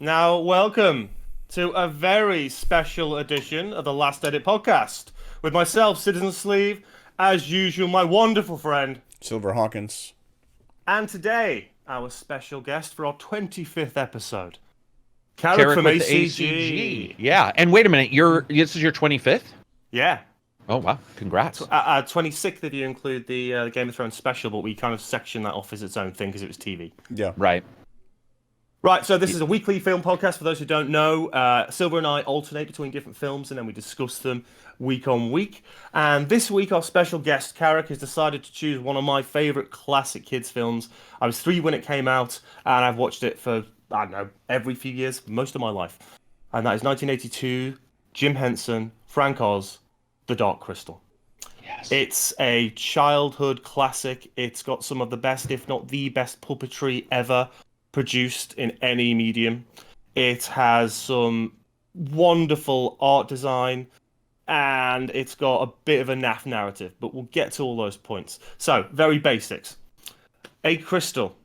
Now, welcome to a very special edition of the Last Edit podcast with myself, Citizen Sleeve, as usual, my wonderful friend, Silver Hawkins. and today, our special guest for our 25th episode, Karak Karak from with the ACG. ACG. Yeah. And wait a minute, this is your 25th? Yeah, Oh wow, congrats. 26th if you include the Game of Thrones special, but we kind of section that off as its own thing because it was TV. Yeah. Right. Right, so this is a weekly film podcast. For those who don't know, Silver and I alternate between different films, and then we discuss them week on week. And this week, our special guest, Karak, has decided to choose one of my favourite classic kids' films. I was 3 when it came out, and I've watched it for, I don't know, every few years, most of my life. And that is 1982, Jim Henson, Frank Oz, The Dark Crystal. Yes. It's a childhood classic. It's got some of the best, if not the best, puppetry ever produced in any medium. It has some wonderful art design, and it's got a bit of a naff narrative, but we'll get to all those points. So, very basics. A crystal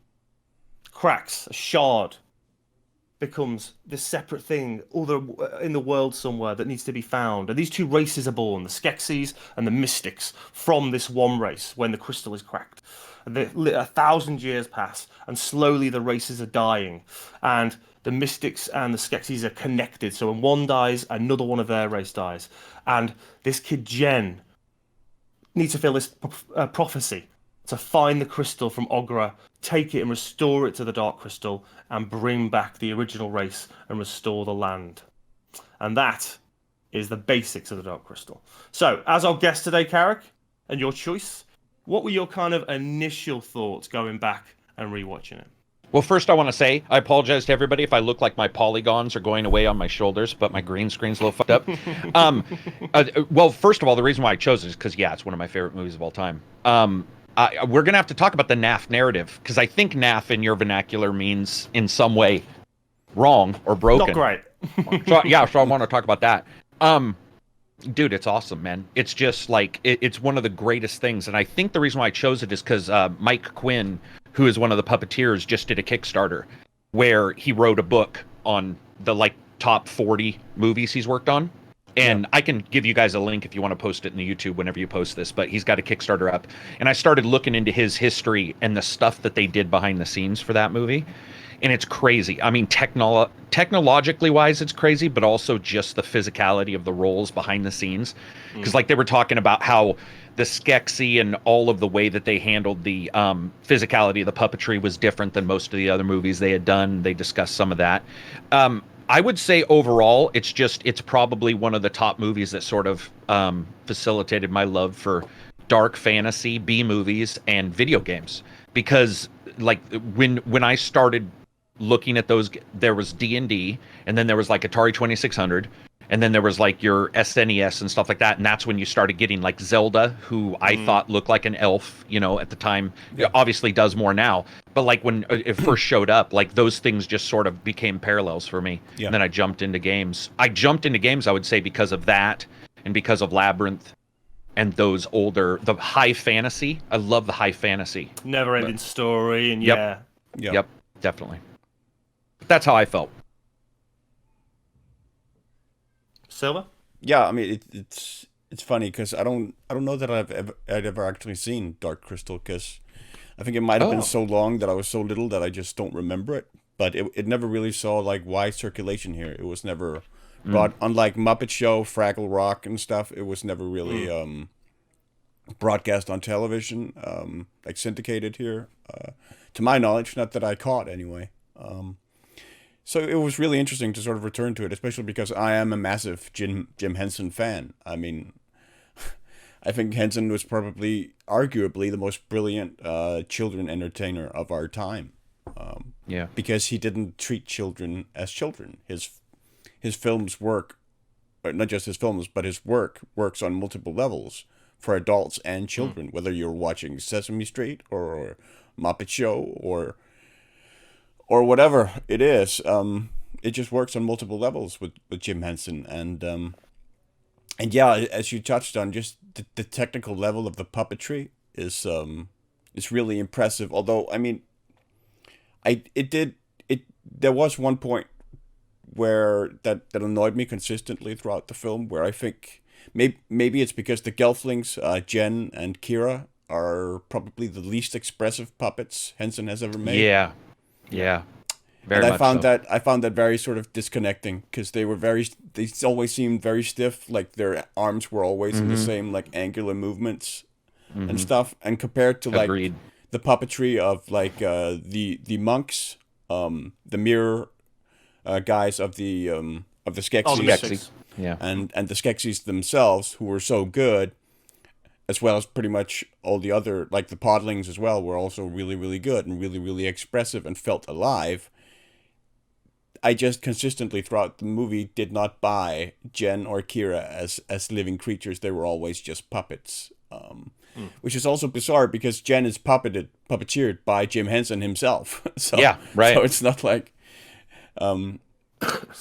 cracks, a shard becomes this separate thing in the world somewhere that needs to be found. And these two races are born, the Skeksis and the Mystics, from this one race when the crystal is cracked. And 1,000 years pass, and slowly the races are dying. And the Mystics and the Skeksis are connected. So when one dies, another one of their race dies. And this kid, Jen, needs to fulfill this prophecy to find the crystal from Ogre, take it and restore it to the Dark Crystal, and bring back the original race and restore the land. And that is the basics of the Dark Crystal. So, as our guest today, Karak, and your choice, what were your kind of initial thoughts going back and rewatching it? Well, first I want to say I apologize to everybody if I look like my polygons are going away on my shoulders, but my green screen's a little fucked up. Well, first of all, the reason why I chose it is because, yeah, it's one of my favorite movies of all time. We're going to have to talk about the NAF narrative, because I think NAF in your vernacular means in some way wrong or broken. Not great. So I want to talk about that. Dude, it's awesome, man. It's just like, it's one of the greatest things. And I think the reason why I chose it is because Mike Quinn, who is one of the puppeteers, just did a Kickstarter where he wrote a book on the top 40 movies he's worked on. And I can give you guys a link if you want to post it in the YouTube whenever you post this, but he's got a Kickstarter up. And I started looking into his history and the stuff that they did behind the scenes for that movie. And it's crazy. I mean, technologically wise, it's crazy, but also just the physicality of the roles behind the scenes. Because they were talking about how the Skeksis and all of the way that they handled the physicality of the puppetry was different than most of the other movies they had done. They discussed some of that. I would say overall, it's probably one of the top movies that sort of facilitated my love for dark fantasy, B movies, and video games. Because when I started looking at those, there was D&D, and then there was Atari 2600, and then there was your SNES and stuff like that, and that's when you started getting Zelda, who I thought looked like an elf, at the time. Obviously does more now, but when it first showed up, those things just sort of became parallels for me. Yeah. And then I jumped into games. I would say, because of that, and because of Labyrinth, and those the high fantasy. I love the high fantasy. Never-ending story, and Yep, definitely. That's how I felt. Silver? Yeah, I mean it's funny because I don't know that I'd ever actually seen Dark Crystal, because I think it might have been so long that I was so little that I just don't remember it. But it never really saw wide circulation here. It was never brought, unlike Muppet Show, Fraggle Rock and stuff. It was never really broadcast on television, syndicated here, to my knowledge. Not that I caught anyway. So it was really interesting to sort of return to it, especially because I am a massive Jim Henson fan. I mean, I think Henson was arguably the most brilliant children entertainer of our time. Because he didn't treat children as children. His films work, or not just his films, but his work works on multiple levels for adults and children, whether you're watching Sesame Street or Muppet Show or whatever it is. It just works on multiple levels with Jim Henson. And yeah, as you touched on, just the technical level of the puppetry is really impressive. Although, I mean, there was one point where that annoyed me consistently throughout the film, where I think maybe it's because the Gelflings, Jen and Kira, are probably the least expressive puppets Henson has ever made. Yeah. Very And much so. I found that very sort of disconnecting, because they always seemed very stiff, like their arms were always in the same like angular movements and stuff. And compared to like Agreed. the puppetry of like the monks, the mirror guys of the Skeksis, Oh, the mystics. Yeah. and the Skeksis themselves, who were so good, as well as pretty much all the other, like the podlings as well, were also really, really good and really, really expressive and felt alive. I just consistently throughout the movie did not buy Jen or Kira as living creatures. They were always just puppets. Which is also bizarre, because Jen is puppeteered by Jim Henson himself. So, Yeah, right. So it's not like... so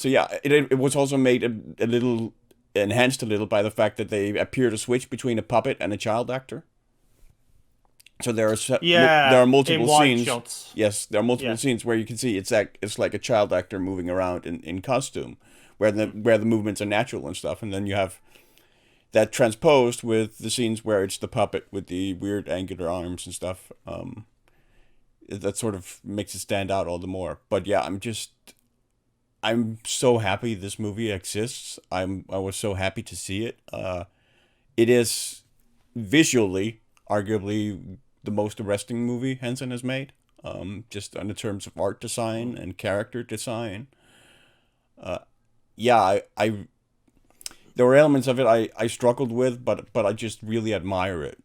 yeah, it was also made a little... enhanced a little by the fact that they appear to switch between a puppet and a child actor. So there are multiple in wide scenes. shots. Yes, there are multiple scenes where you can see it's like a child actor moving around in costume, where the movements are natural and stuff, and then you have that transposed with the scenes where it's the puppet with the weird angular arms and stuff. That sort of makes it stand out all the more. But yeah, I'm so happy this movie exists. I was so happy to see it. It is visually arguably the most arresting movie Henson has made. Just in terms of art design and character design. Yeah, I there were elements of it I struggled with, but I just really admire it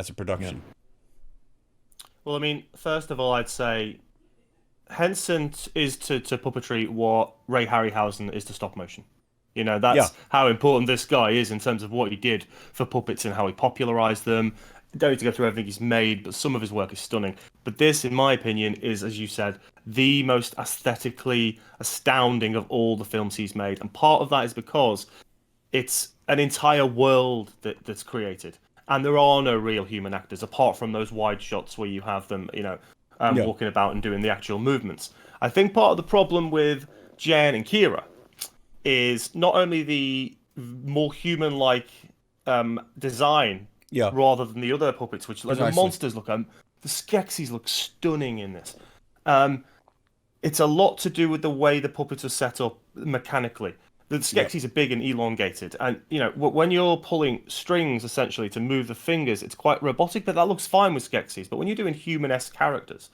as a production. Yeah. Well, I mean, first of all, I'd say Henson is to puppetry what Ray Harryhausen is to stop motion. You know, that's how important this guy is in terms of what he did for puppets and how he popularized them. Don't need to go through everything he's made, but some of his work is stunning. But this, in my opinion, is, as you said, the most aesthetically astounding of all the films he's made. And part of that is because it's an entire world that's created. And there are no real human actors, apart from those wide shots where you have them, walking about and doing the actual movements. I think part of the problem with Jan and Kira is not only the more human-like design, rather than the other puppets, which like the monsters look, the Skeksis look stunning in this. It's a lot to do with the way the puppets are set up mechanically. The Skeksis are big and elongated, and when you're pulling strings essentially to move the fingers, it's quite robotic, but that looks fine with Skeksis. But when you're doing human-esque characters,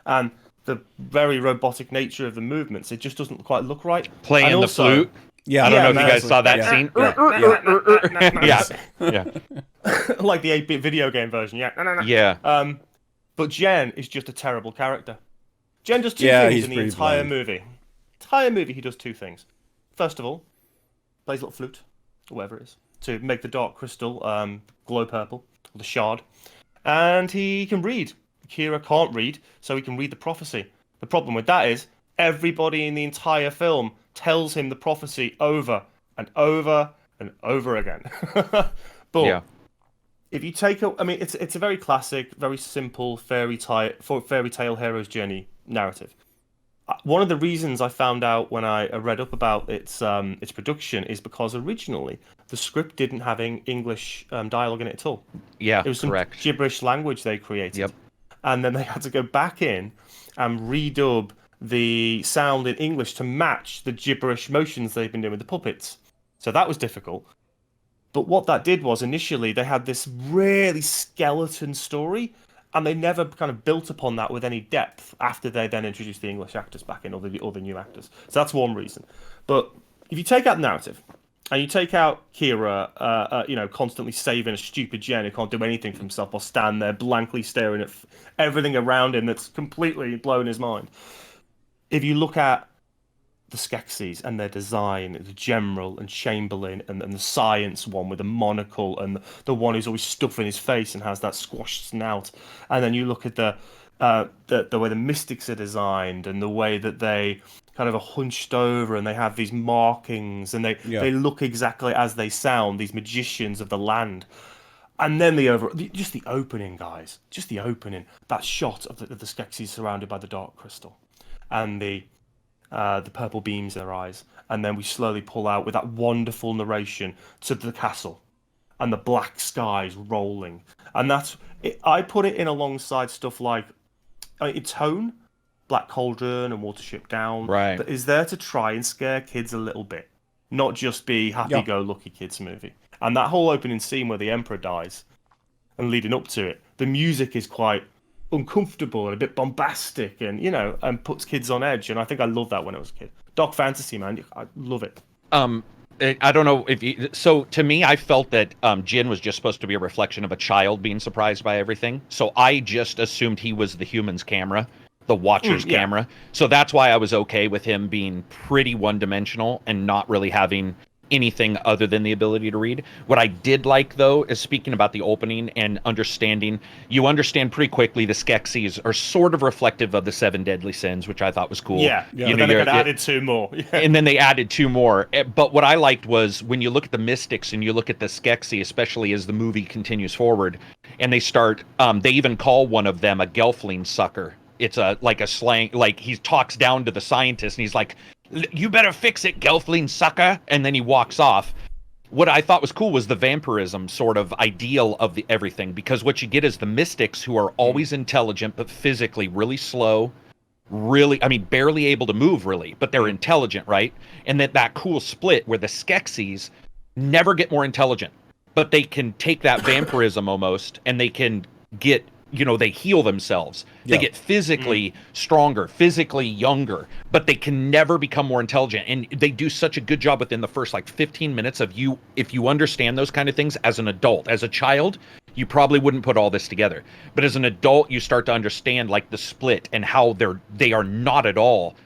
and the very robotic nature of the movements, it just doesn't quite look right. Playing and the flute. Yeah, I don't know if you guys saw that scene. Yeah. Like the 8-bit video game version. Yeah. But Jen is just a terrible character. Jen does two things in the entire movie. Entire movie, he does two things. First of all, plays a little flute, or whatever it is, to make the dark crystal glow purple, or the shard. And he can read. Kira can't read, so he can read the prophecy. The problem with that is, everybody in the entire film tells him the prophecy over and over and over again. But if you take it's a very classic, very simple fairy tale hero's journey narrative. One of the reasons I found out when I read up about its production is because originally the script didn't have English dialogue in it at all. Yeah, it was some correct. gibberish language they created. Yep. And then they had to go back in and redub the sound in English to match the gibberish motions they've been doing with the puppets. So that was difficult. But what that did was initially they had this really skeleton story, and they never kind of built upon that with any depth after they then introduced the English actors back in, or the new actors. So that's one reason. But if you take out the narrative, and you take out Kira, constantly saving a stupid Jen who can't do anything for himself or stand there blankly staring at everything around him that's completely blown his mind. If you look at the Skeksis and their design, the General and Chamberlain and the science one with the monocle and the one who's always stuffing his face and has that squashed snout, and then you look at the way the mystics are designed and the way that they kind of are hunched over and they have these markings and they look exactly as they sound, these magicians of the land. And then just the opening, guys, that shot of the Skeksis surrounded by the dark crystal, and the the purple beams in their eyes, and then we slowly pull out with that wonderful narration to the castle and the black skies rolling. And that's it, I put it in alongside stuff like in tone, Black Cauldron and Watership Down, Right. that is there to try and scare kids a little bit, not just be happy-go-lucky kids movie. And that whole opening scene where the Emperor dies and leading up to it, the music is quite uncomfortable and a bit bombastic, and and puts kids on edge. And I think I loved that when I was a kid. Dark fantasy, man, I love it. I don't know if you, so to me, I felt that Jin was just supposed to be a reflection of a child being surprised by everything. So I just assumed he was the human's camera, the watcher's camera. So that's why I was okay with him being pretty one-dimensional and not really having anything other than the ability to read. What I did like, though, is speaking about the opening and understanding, you understand pretty quickly the Skeksis are sort of reflective of the 7 deadly sins, which I thought was cool. Yeah. You know, then they added 2 more. And then they added 2 more. But what I liked was when you look at the Mystics and you look at the Skeksi, especially as the movie continues forward, and they start, they even call one of them a Gelfling sucker. It's like a slang, like he talks down to the scientist and he's like, "You better fix it, Gelfling sucker," and then he walks off. What I thought was cool was the vampirism sort of ideal of the everything, because what you get is the Mystics, who are always intelligent but physically really slow, barely able to move really, but they're intelligent, right? And that cool split where the Skeksis never get more intelligent, but they can take that vampirism almost, and they can get, they heal themselves. They get physically stronger, physically younger, but they can never become more intelligent. And they do such a good job within the first 15 minutes of you. If you understand those kind of things as an adult, as a child, you probably wouldn't put all this together. But as an adult, you start to understand the split and how they are not at all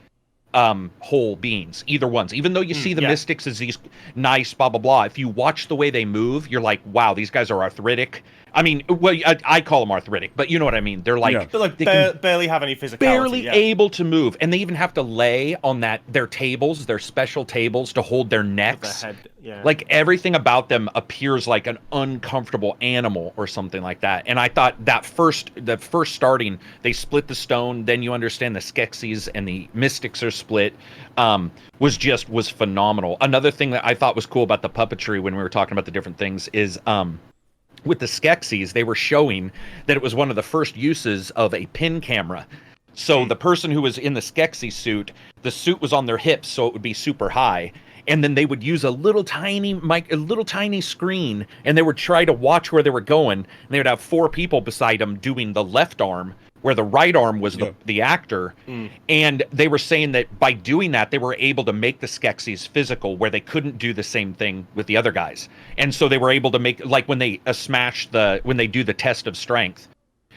whole beings, either ones. Even though you see the Mystics as these nice blah blah blah, if you watch the way they move, you're like, wow, these guys are arthritic. I mean, well, I call them arthritic, but you know what I mean. They're like, they barely have any physicality. Barely able to move, and they even have to lay on their tables, their special tables to hold their necks. Their head, Like everything about them appears like an uncomfortable animal or something like that. And I thought the first starting, they split the stone. Then you understand the Skeksis and the Mystics are split. Was phenomenal. Another thing that I thought was cool about the puppetry when we were talking about the different things is with the Skeksis, they were showing that it was one of the first uses of a pin camera. So the person who was in the Skeksi suit, the suit was on their hips, so it would be super high. And then they would use a little tiny screen, and they would try to watch where they were going. And they would have 4 people beside them doing the left arm, where the right arm was the actor. And they were saying that by doing that, they were able to make the Skeksis physical, where they couldn't do the same thing with the other guys. And so they were able to make, like when they when they do the test of strength,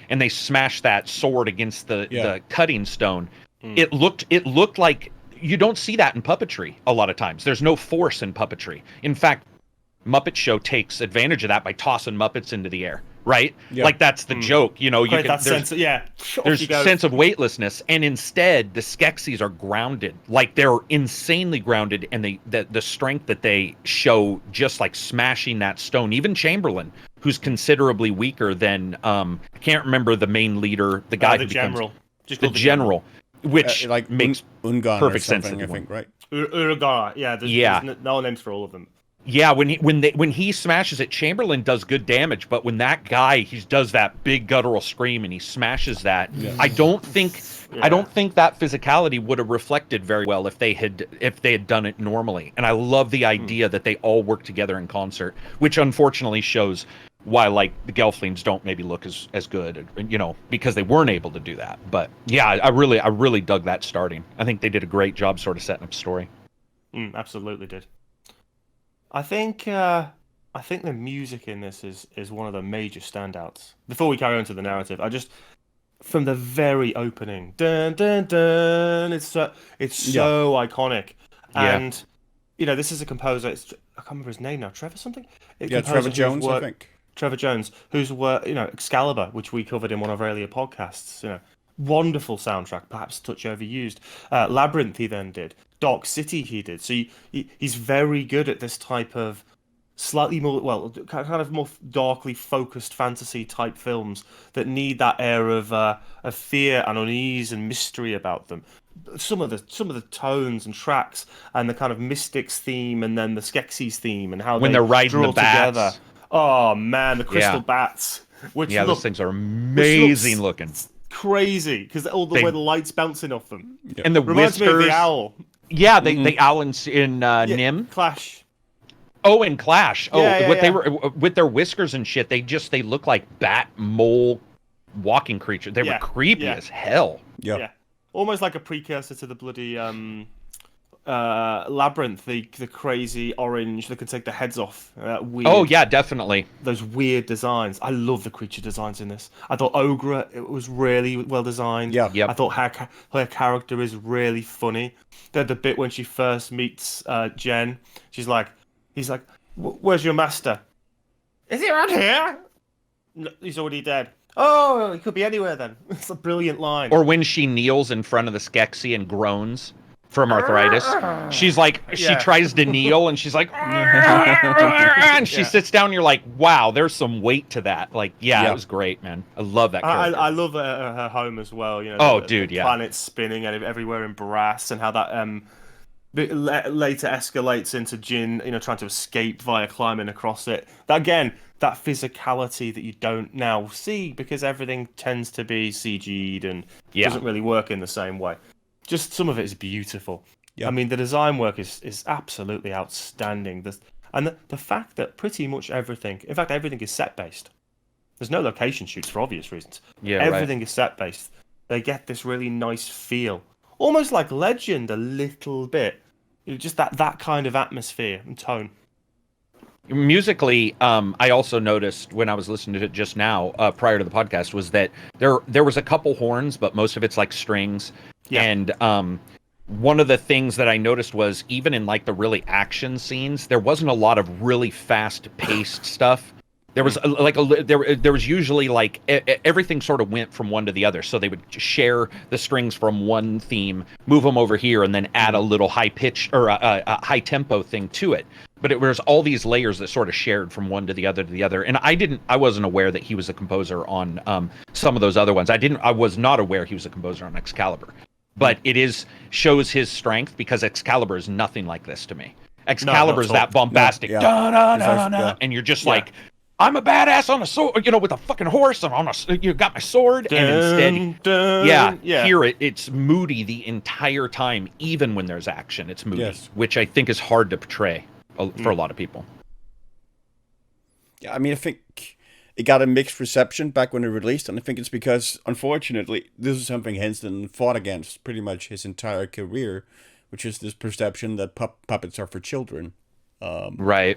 and they smash that sword against the cutting stone, it looked like, you don't see that in puppetry a lot of times. There's no force in puppetry. In fact, Muppet Show takes advantage of that by tossing Muppets into the air, right? Like that's the joke, there's sense of weightlessness, and instead the Skeksis are grounded, like they're insanely grounded, and the strength that they show just like smashing that stone. Even Chamberlain, who's considerably weaker than I can't remember the main leader, the guy who general, becomes the general, which like makes Ungan perfect sense. I think, right? Urugara, there's no names for all of them. Yeah, when he smashes it, Chamberlain does good damage, but when that guy he does that big guttural scream and he smashes that, I don't think that physicality would have reflected very well if they had done it normally. And I love the idea that they all work together in concert, which unfortunately shows why the Gelflings don't maybe look as good, because they weren't able to do that. But yeah, I really dug that starting. I think they did a great job sort of setting up story. Absolutely did. I think the music in this is one of the major standouts. Before we carry on to the narrative, from the very opening, dun dun dun, it's so iconic. And this is a composer. I can't remember his name now. Trevor something. Trevor Jones, I think. Trevor Jones, who's worked, Excalibur, which we covered in one of our earlier podcasts. Wonderful soundtrack, perhaps a touch overused. Labyrinth he then did. Dark City he did. So he's very good at this type of slightly more, well, kind of more darkly focused fantasy type films that need that air of fear and unease and mystery about them. Some of the tones and tracks and the kind of Mystics theme and then the Skeksis theme and how When they they're riding draw the bats. together. Oh man, the crystal Yeah. bats, which Yeah, look those things are which amazing looks looking. crazy because all the way the light's bouncing off them. And the Reminds me whiskers. of the owl. Yeah, the owl in Nim. Clash. Oh, and Clash. Oh, Yeah, what they yeah. were with their whiskers and shit. They look like bat mole walking creatures. They were creepy as hell. Yeah. Almost like a precursor to the bloody labyrinth, the crazy orange that could take the heads off. Weird. Oh yeah, definitely. Those weird designs. I love the creature designs in this. I thought Ogre, it was really well designed. Yeah. Yep. I thought her character is really funny. The bit when she first meets Jen, he's like, "Where's your master? Is he around here? No, he's already dead. Oh, he could be anywhere then." It's a brilliant line. Or when she kneels in front of the Skeksis and groans from arthritis. She's like, she tries to kneel and she's like, and she sits down and you're like, wow, there's some weight to that. Like, it was great, man. I love that character. I love her home as well. You know, the planet's spinning and everywhere in brass, and how that later escalates into Jin, trying to escape via climbing across it. That physicality that you don't now see because everything tends to be CG'd and doesn't really work in the same way. Just some of it is beautiful. Yeah. I mean, the design work is absolutely outstanding. The fact that pretty much everything, in fact, everything is set-based. There's no location shoots for obvious reasons. Yeah, everything is set-based. They get this really nice feel. Almost like Legend a little bit. Just that kind of atmosphere and tone. Musically, I also noticed when I was listening to it just now, prior to the podcast, was that there was a couple horns, but most of it's like strings. Yeah. And one of the things that I noticed was even in like the really action scenes, there wasn't a lot of really fast-paced stuff. There was there was usually like everything sort of went from one to the other. So they would share the strings from one theme, move them over here, and then add a little high pitch or a high tempo thing to it. But it was all these layers that sort of shared from one to the other. And I wasn't aware that he was a composer on some of those other ones. I was not aware he was a composer on Excalibur. But it shows his strength because Excalibur is nothing like this to me. Excalibur is that bombastic, and you're just like, I'm a badass on a sword, with a fucking horse, and you got my sword, and instead, here it's moody the entire time, even when there's action, it's moody, which I think is hard to portray for a lot of people. Yeah, I mean, I think it got a mixed reception back when it released, and I think it's because, unfortunately, this is something Henson fought against pretty much his entire career, which is this perception that puppets are for children. Right.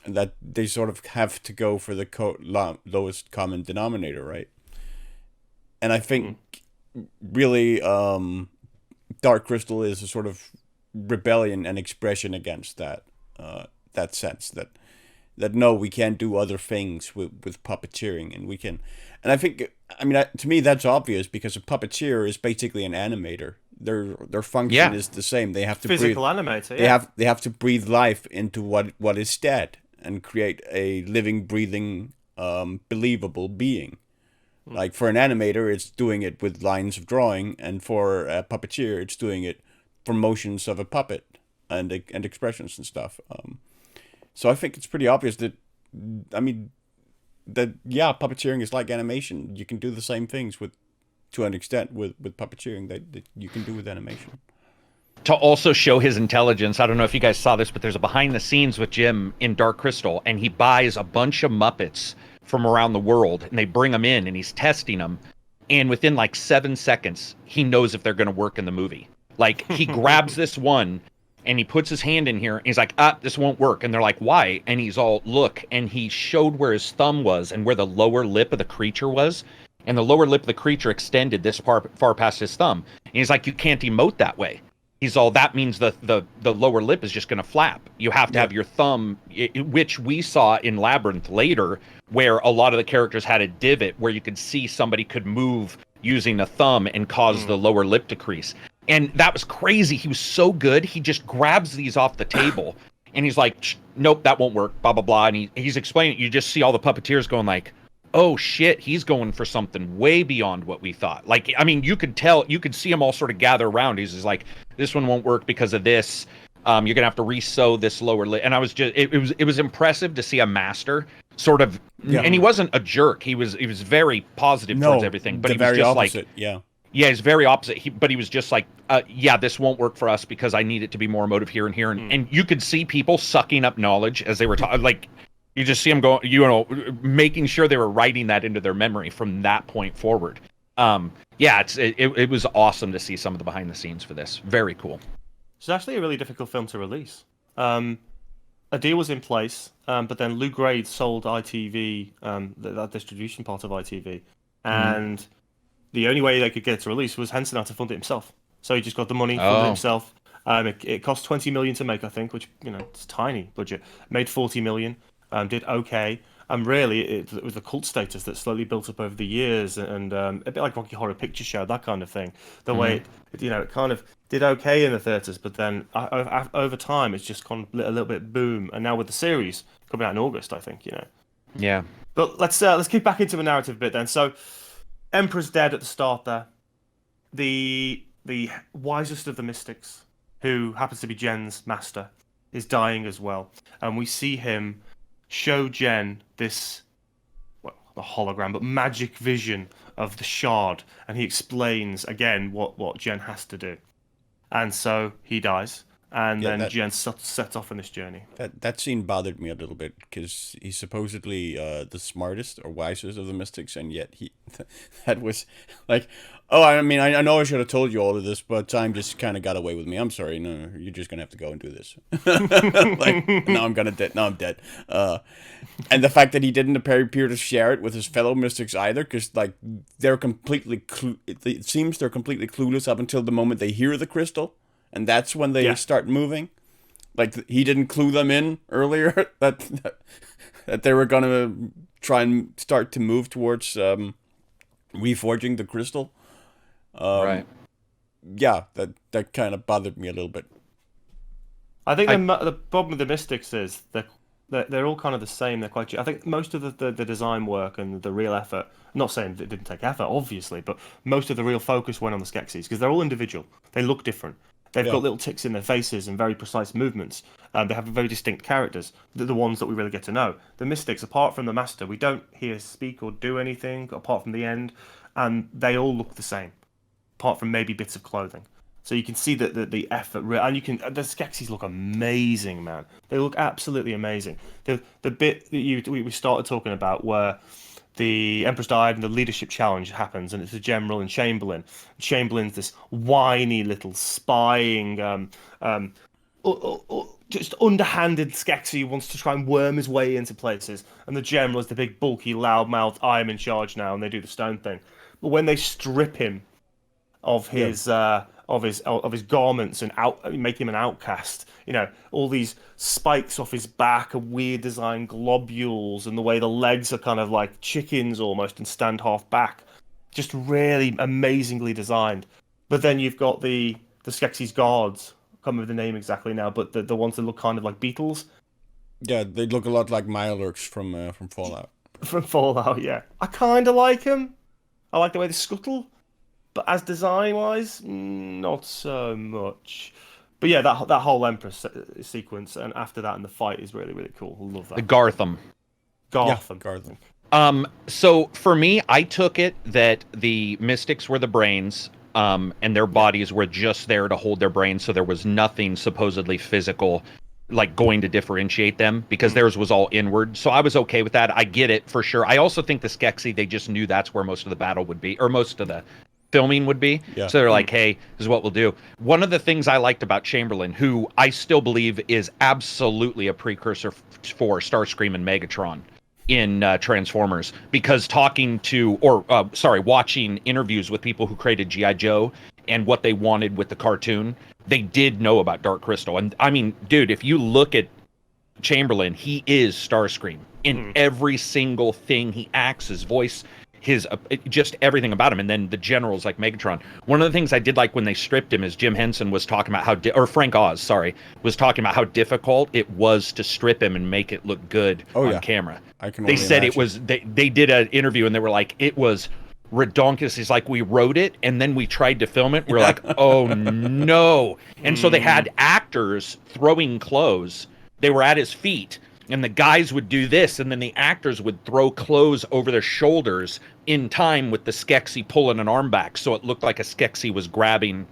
And that they sort of have to go for the lowest common denominator, right? And I think really Dark Crystal is a sort of rebellion and expression against that sense that no, we can't do other things with puppeteering, and we can. And I think, I mean, to me that's obvious because a puppeteer is basically an animator. Their function is the same. They have to physical animator. Yeah. They have to breathe life into what is dead and create a living, breathing, believable being. Like for an animator, it's doing it with lines of drawing, and for a puppeteer, it's doing it for motions of a puppet and expressions and stuff. So I think it's pretty obvious that, puppeteering is like animation. You can do the same things to an extent with puppeteering that you can do with animation. To also show his intelligence, I don't know if you guys saw this, but there's a behind the scenes with Jim in Dark Crystal, and he buys a bunch of Muppets from around the world, and they bring them in, and he's testing them, and within like 7 seconds, he knows if they're going to work in the movie. Like, he grabs this one, and he puts his hand in here, and he's like, this won't work. And they're like, why? And he's all, look, and he showed where his thumb was and where the lower lip of the creature was, and the lower lip of the creature extended this far past his thumb. And he's like, you can't emote that way. He's all, that means the lower lip is just going to flap. You have to have your thumb, which we saw in Labyrinth later, where a lot of the characters had a divot where you could see somebody could move using a thumb and cause the lower lip to crease. And that was crazy. He was so good. He just grabs these off the table And he's like, nope, that won't work, blah, blah, blah. And he's explaining, you just see all the puppeteers going like, oh shit, he's going for something way beyond what we thought. Like, I mean, you could see them all sort of gather around. He's like, this one won't work because of this. You're gonna have to re-sew this lower lid. And I was just, it was impressive to see a master sort of, and he wasn't a jerk. He was very positive towards everything, but he was just opposite. Like, yeah, he's very opposite. But he was just like, yeah, this won't work for us because I need it to be more emotive here and here. And you could see people sucking up knowledge as they were talking. Like, you just see them going, making sure they were writing that into their memory from that point forward. It was awesome to see some of the behind the scenes for this. Very cool. It's actually a really difficult film to release. A deal was in place, but then Lou Grade sold ITV, that distribution part of ITV, and the only way they could get it to release was Henson had to fund it himself. So he just got the money, funded it himself. It cost 20 million to make, I think, which it's a tiny budget. Made 40 million. Did okay, and really it was the cult status that slowly built up over the years, and a bit like Rocky Horror Picture Show, that kind of thing. The way it kind of did okay in the theaters, but then over time it's just gone a little bit boom. And now with the series coming out in August, I think Yeah. But let's kick back into the narrative a bit then. So, Emperor's dead at the start there. The wisest of the mystics, who happens to be Jen's master, is dying as well, and we see him show Jen this, well, a hologram, but magic vision of the shard, and he explains again what Jen has to do, and so he dies, and then Jen sets off on this journey. That scene bothered me a little bit because he's supposedly the smartest or wisest of the mystics, and yet that was like, oh, I mean, I know I should have told you all of this, but time just kind of got away with me. I'm sorry. No, you're just gonna have to go and do this. Like, now I'm dead. Now I'm dead. And the fact that he didn't appear to share it with his fellow mystics either, because like they're completely it seems they're completely clueless up until the moment they hear the crystal, and that's when they start moving. Like, he didn't clue them in earlier that they were gonna try and start to move towards reforging the crystal. Right. Yeah, that kind of bothered me a little bit. I think the problem with the mystics is they're all kind of the same. They're quite. I think most of the design work and the real effort. I'm not saying it didn't take effort, obviously, but most of the real focus went on the Skeksis because they're all individual. They look different. They've got little ticks in their faces and very precise movements. They have very distinct characters. They're the ones that we really get to know. The mystics, apart from the master, we don't hear speak or do anything apart from the end, and they all look the same, apart from maybe bits of clothing. So you can see that the effort, and the Skeksis look amazing, man. They look absolutely amazing. The bit that we started talking about where the Empress died and the leadership challenge happens, and it's the General and Chamberlain. Chamberlain's this whiny little spying, just underhanded Skeksis who wants to try and worm his way into places, and the General is the big bulky loudmouth, I am in charge now, and they do the stone thing. But when they strip him of his garments and make him an outcast, all these spikes off his back are weird design globules, and the way the legs are kind of like chickens almost and stand half back, just really amazingly designed. But then you've got the Skeksis guards, I can't remember the name exactly now, but the ones that look kind of like beetles. Yeah, they look a lot like Mirelurks from Fallout. From Fallout, yeah. I kind of like them. I like the way they scuttle. But as design-wise, not so much. But yeah, that whole Empress sequence, and after that, and the fight is really, really cool. I love that. The Gotham. Yeah, Gotham. So for me, I took it that the mystics were the brains, and their bodies were just there to hold their brains, so there was nothing supposedly physical, like, going to differentiate them, because theirs was all inward. So I was okay with that. I get it, for sure. I also think the Skeksis, they just knew that's where most of the battle would be, or most of the filming would be. Yeah. So they're like, hey, this is what we'll do. One of the things I liked about Chamberlain, who I still believe is absolutely a precursor for Starscream and Megatron in Transformers, because watching interviews with people who created G.I. Joe and what they wanted with the cartoon, they did know about Dark Crystal. And I mean, dude, if you look at Chamberlain, he is Starscream in every single thing he acts. His voice, just everything about him, and then the generals like Megatron. One of the things I did like when they stripped him is Jim Henson was talking about or Frank Oz, sorry, was talking about how difficult it was to strip him and make it look good on camera. I can. They said imagine. it was. They did an interview and they were like, it was redonkulous. He's like, we wrote it and then we tried to film it. We're like, oh no! And so they had actors throwing clothes. They were at his feet. And the guys would do this, and then the actors would throw clothes over their shoulders in time with the Skeksis pulling an arm back, so it looked like a Skeksis was grabbing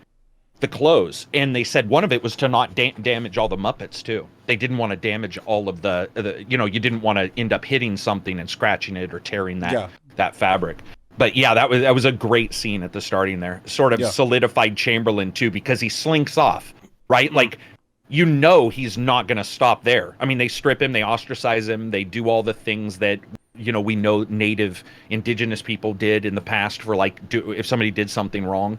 the clothes. And they said one of it was to not damage all the Muppets, too. They didn't want to damage all of the you didn't want to end up hitting something and scratching it or tearing that fabric. But yeah, that was a great scene at the starting there. Sort of solidified Chamberlain, too, because he slinks off, right? Like, he's not going to stop there. I mean, they strip him, they ostracize him, they do all the things that, we know native indigenous people did in the past for if somebody did something wrong,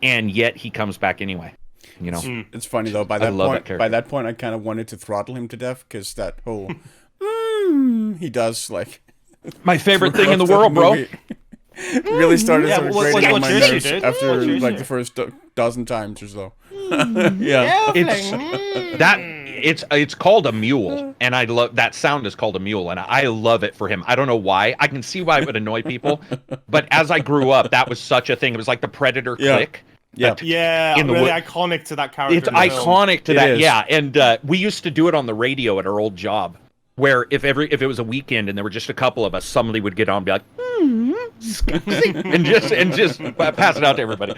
and yet he comes back anyway. It's funny though. By that point, I kind of wanted to throttle him to death because that whole he does like my favorite thing in the world, bro. Really started sort of grating on my nerves after like the first dozen times or so. It's called a mule, and I love that sound is called a mule, and I love it for him. I don't know why. I can see why it would annoy people, but as I grew up, that was such a thing. It was like the Predator click. Really iconic to that character. It's iconic to that. Yeah, and we used to do it on the radio at our old job, where if it was a weekend and there were just a couple of us, somebody would get on and be like, and just pass it out to everybody.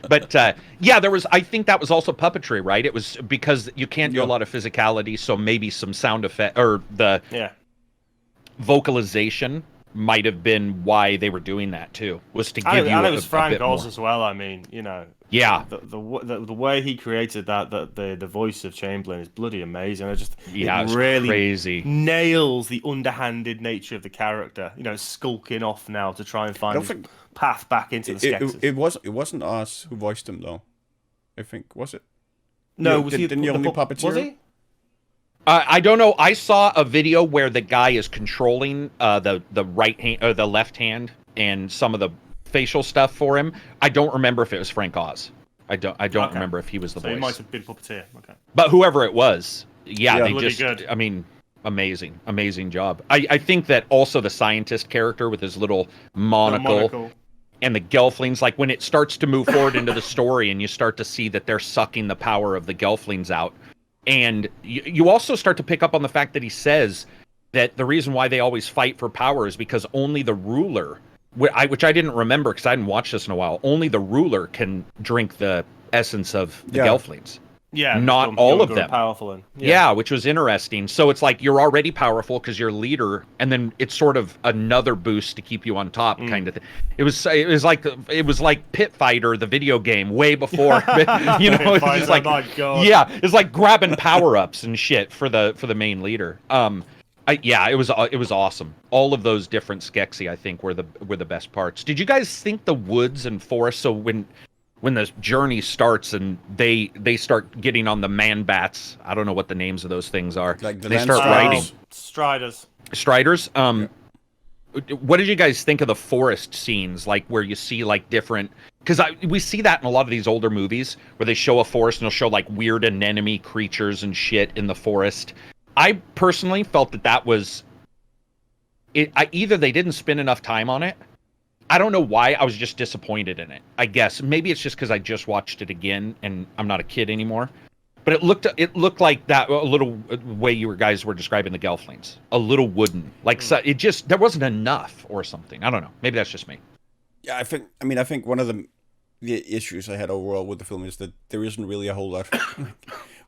But I think that was also puppetry, right? It was because you can't do a lot of physicality, so maybe some sound effect or the vocalization might have been why they were doing that too. Was to give you. And it was Frank Oz as well. I mean, Yeah, the way he created the voice of Chamberlain is bloody amazing. It really crazy. Nails the underhanded nature of the character. Skulking off now to try and find his path back into the Skeksis. It wasn't us who voiced him though. I think was it? No, was he the only puppeteer? Was he? I don't know. I saw a video where the guy is controlling the right hand or the left hand and some of the facial stuff for him. I don't remember if it was Frank Oz. I don't remember if he was the voice. He might have been puppeteer. Okay. But whoever it was, they just good. I mean, amazing job. I think that also the scientist character with his little monocle. And the Gelflings, like when it starts to move forward into the story and you start to see that they're sucking the power of the Gelflings out. And you also start to pick up on the fact that he says that the reason why they always fight for power is because only the ruler, which I didn't remember because I hadn't watched this in a while, only the ruler can drink the essence of the Gelflings. Yeah, not all of them. Powerful, which was interesting. So it's like you're already powerful because you're a leader, and then it's sort of another boost to keep you on top, kind of thing. It was like Pit Fighter, the video game, way before. It's just like, my God. It's like grabbing power ups and shit for the main leader. It was awesome. All of those different Skeksis, I think, were the best parts. Did you guys think the woods and forest? So when the journey starts and they start getting on the man bats, I don't know what the names of those things are. Like they start riding Striders. What did you guys think of the forest scenes, like where you see like different? Because we see that in a lot of these older movies where they show a forest and they'll show like weird anemone creatures and shit in the forest. I personally felt that was it. Either they didn't spend enough time on it. I don't know why. I was just disappointed in it. I guess maybe it's just because I just watched it again and I'm not a kid anymore. But it looked like that a little way you guys were describing the Gelflings, a little wooden. Like so it just there wasn't enough or something. I don't know. Maybe that's just me. Yeah, I think one of the issues I had overall with the film is that there isn't really a whole lot.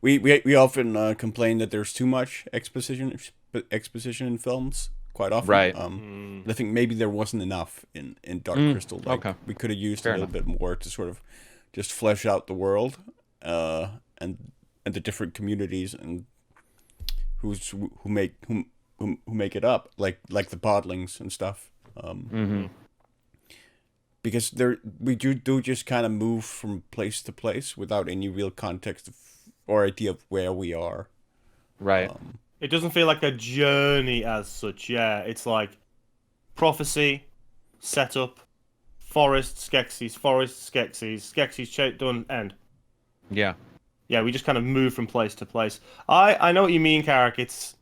we often complain that there's too much exposition in films. Quite often, right? I think maybe there wasn't enough in Dark Crystal. Like, we could have used a little bit more to sort of just flesh out the world, and the different communities and who make it up, like the podlings and stuff. Because we do just kind of move from place to place without any real context or idea of where we are. Right. It doesn't feel like a journey as such, yeah. It's like prophecy, setup, forest, Skeksis, done, end. Yeah. Yeah, we just kind of move from place to place. I know what you mean, Karak. It's,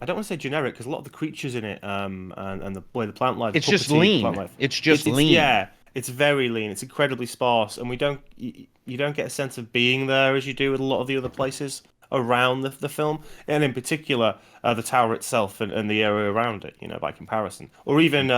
I don't want to say generic because a lot of the creatures in it, and the way the plant life, It's just plant lean. life, It's just lean. Yeah, it's very lean. It's incredibly sparse, and you don't get a sense of being there as you do with a lot of the other places around the film, and in particular the tower itself and the area around it. You know, by comparison, or even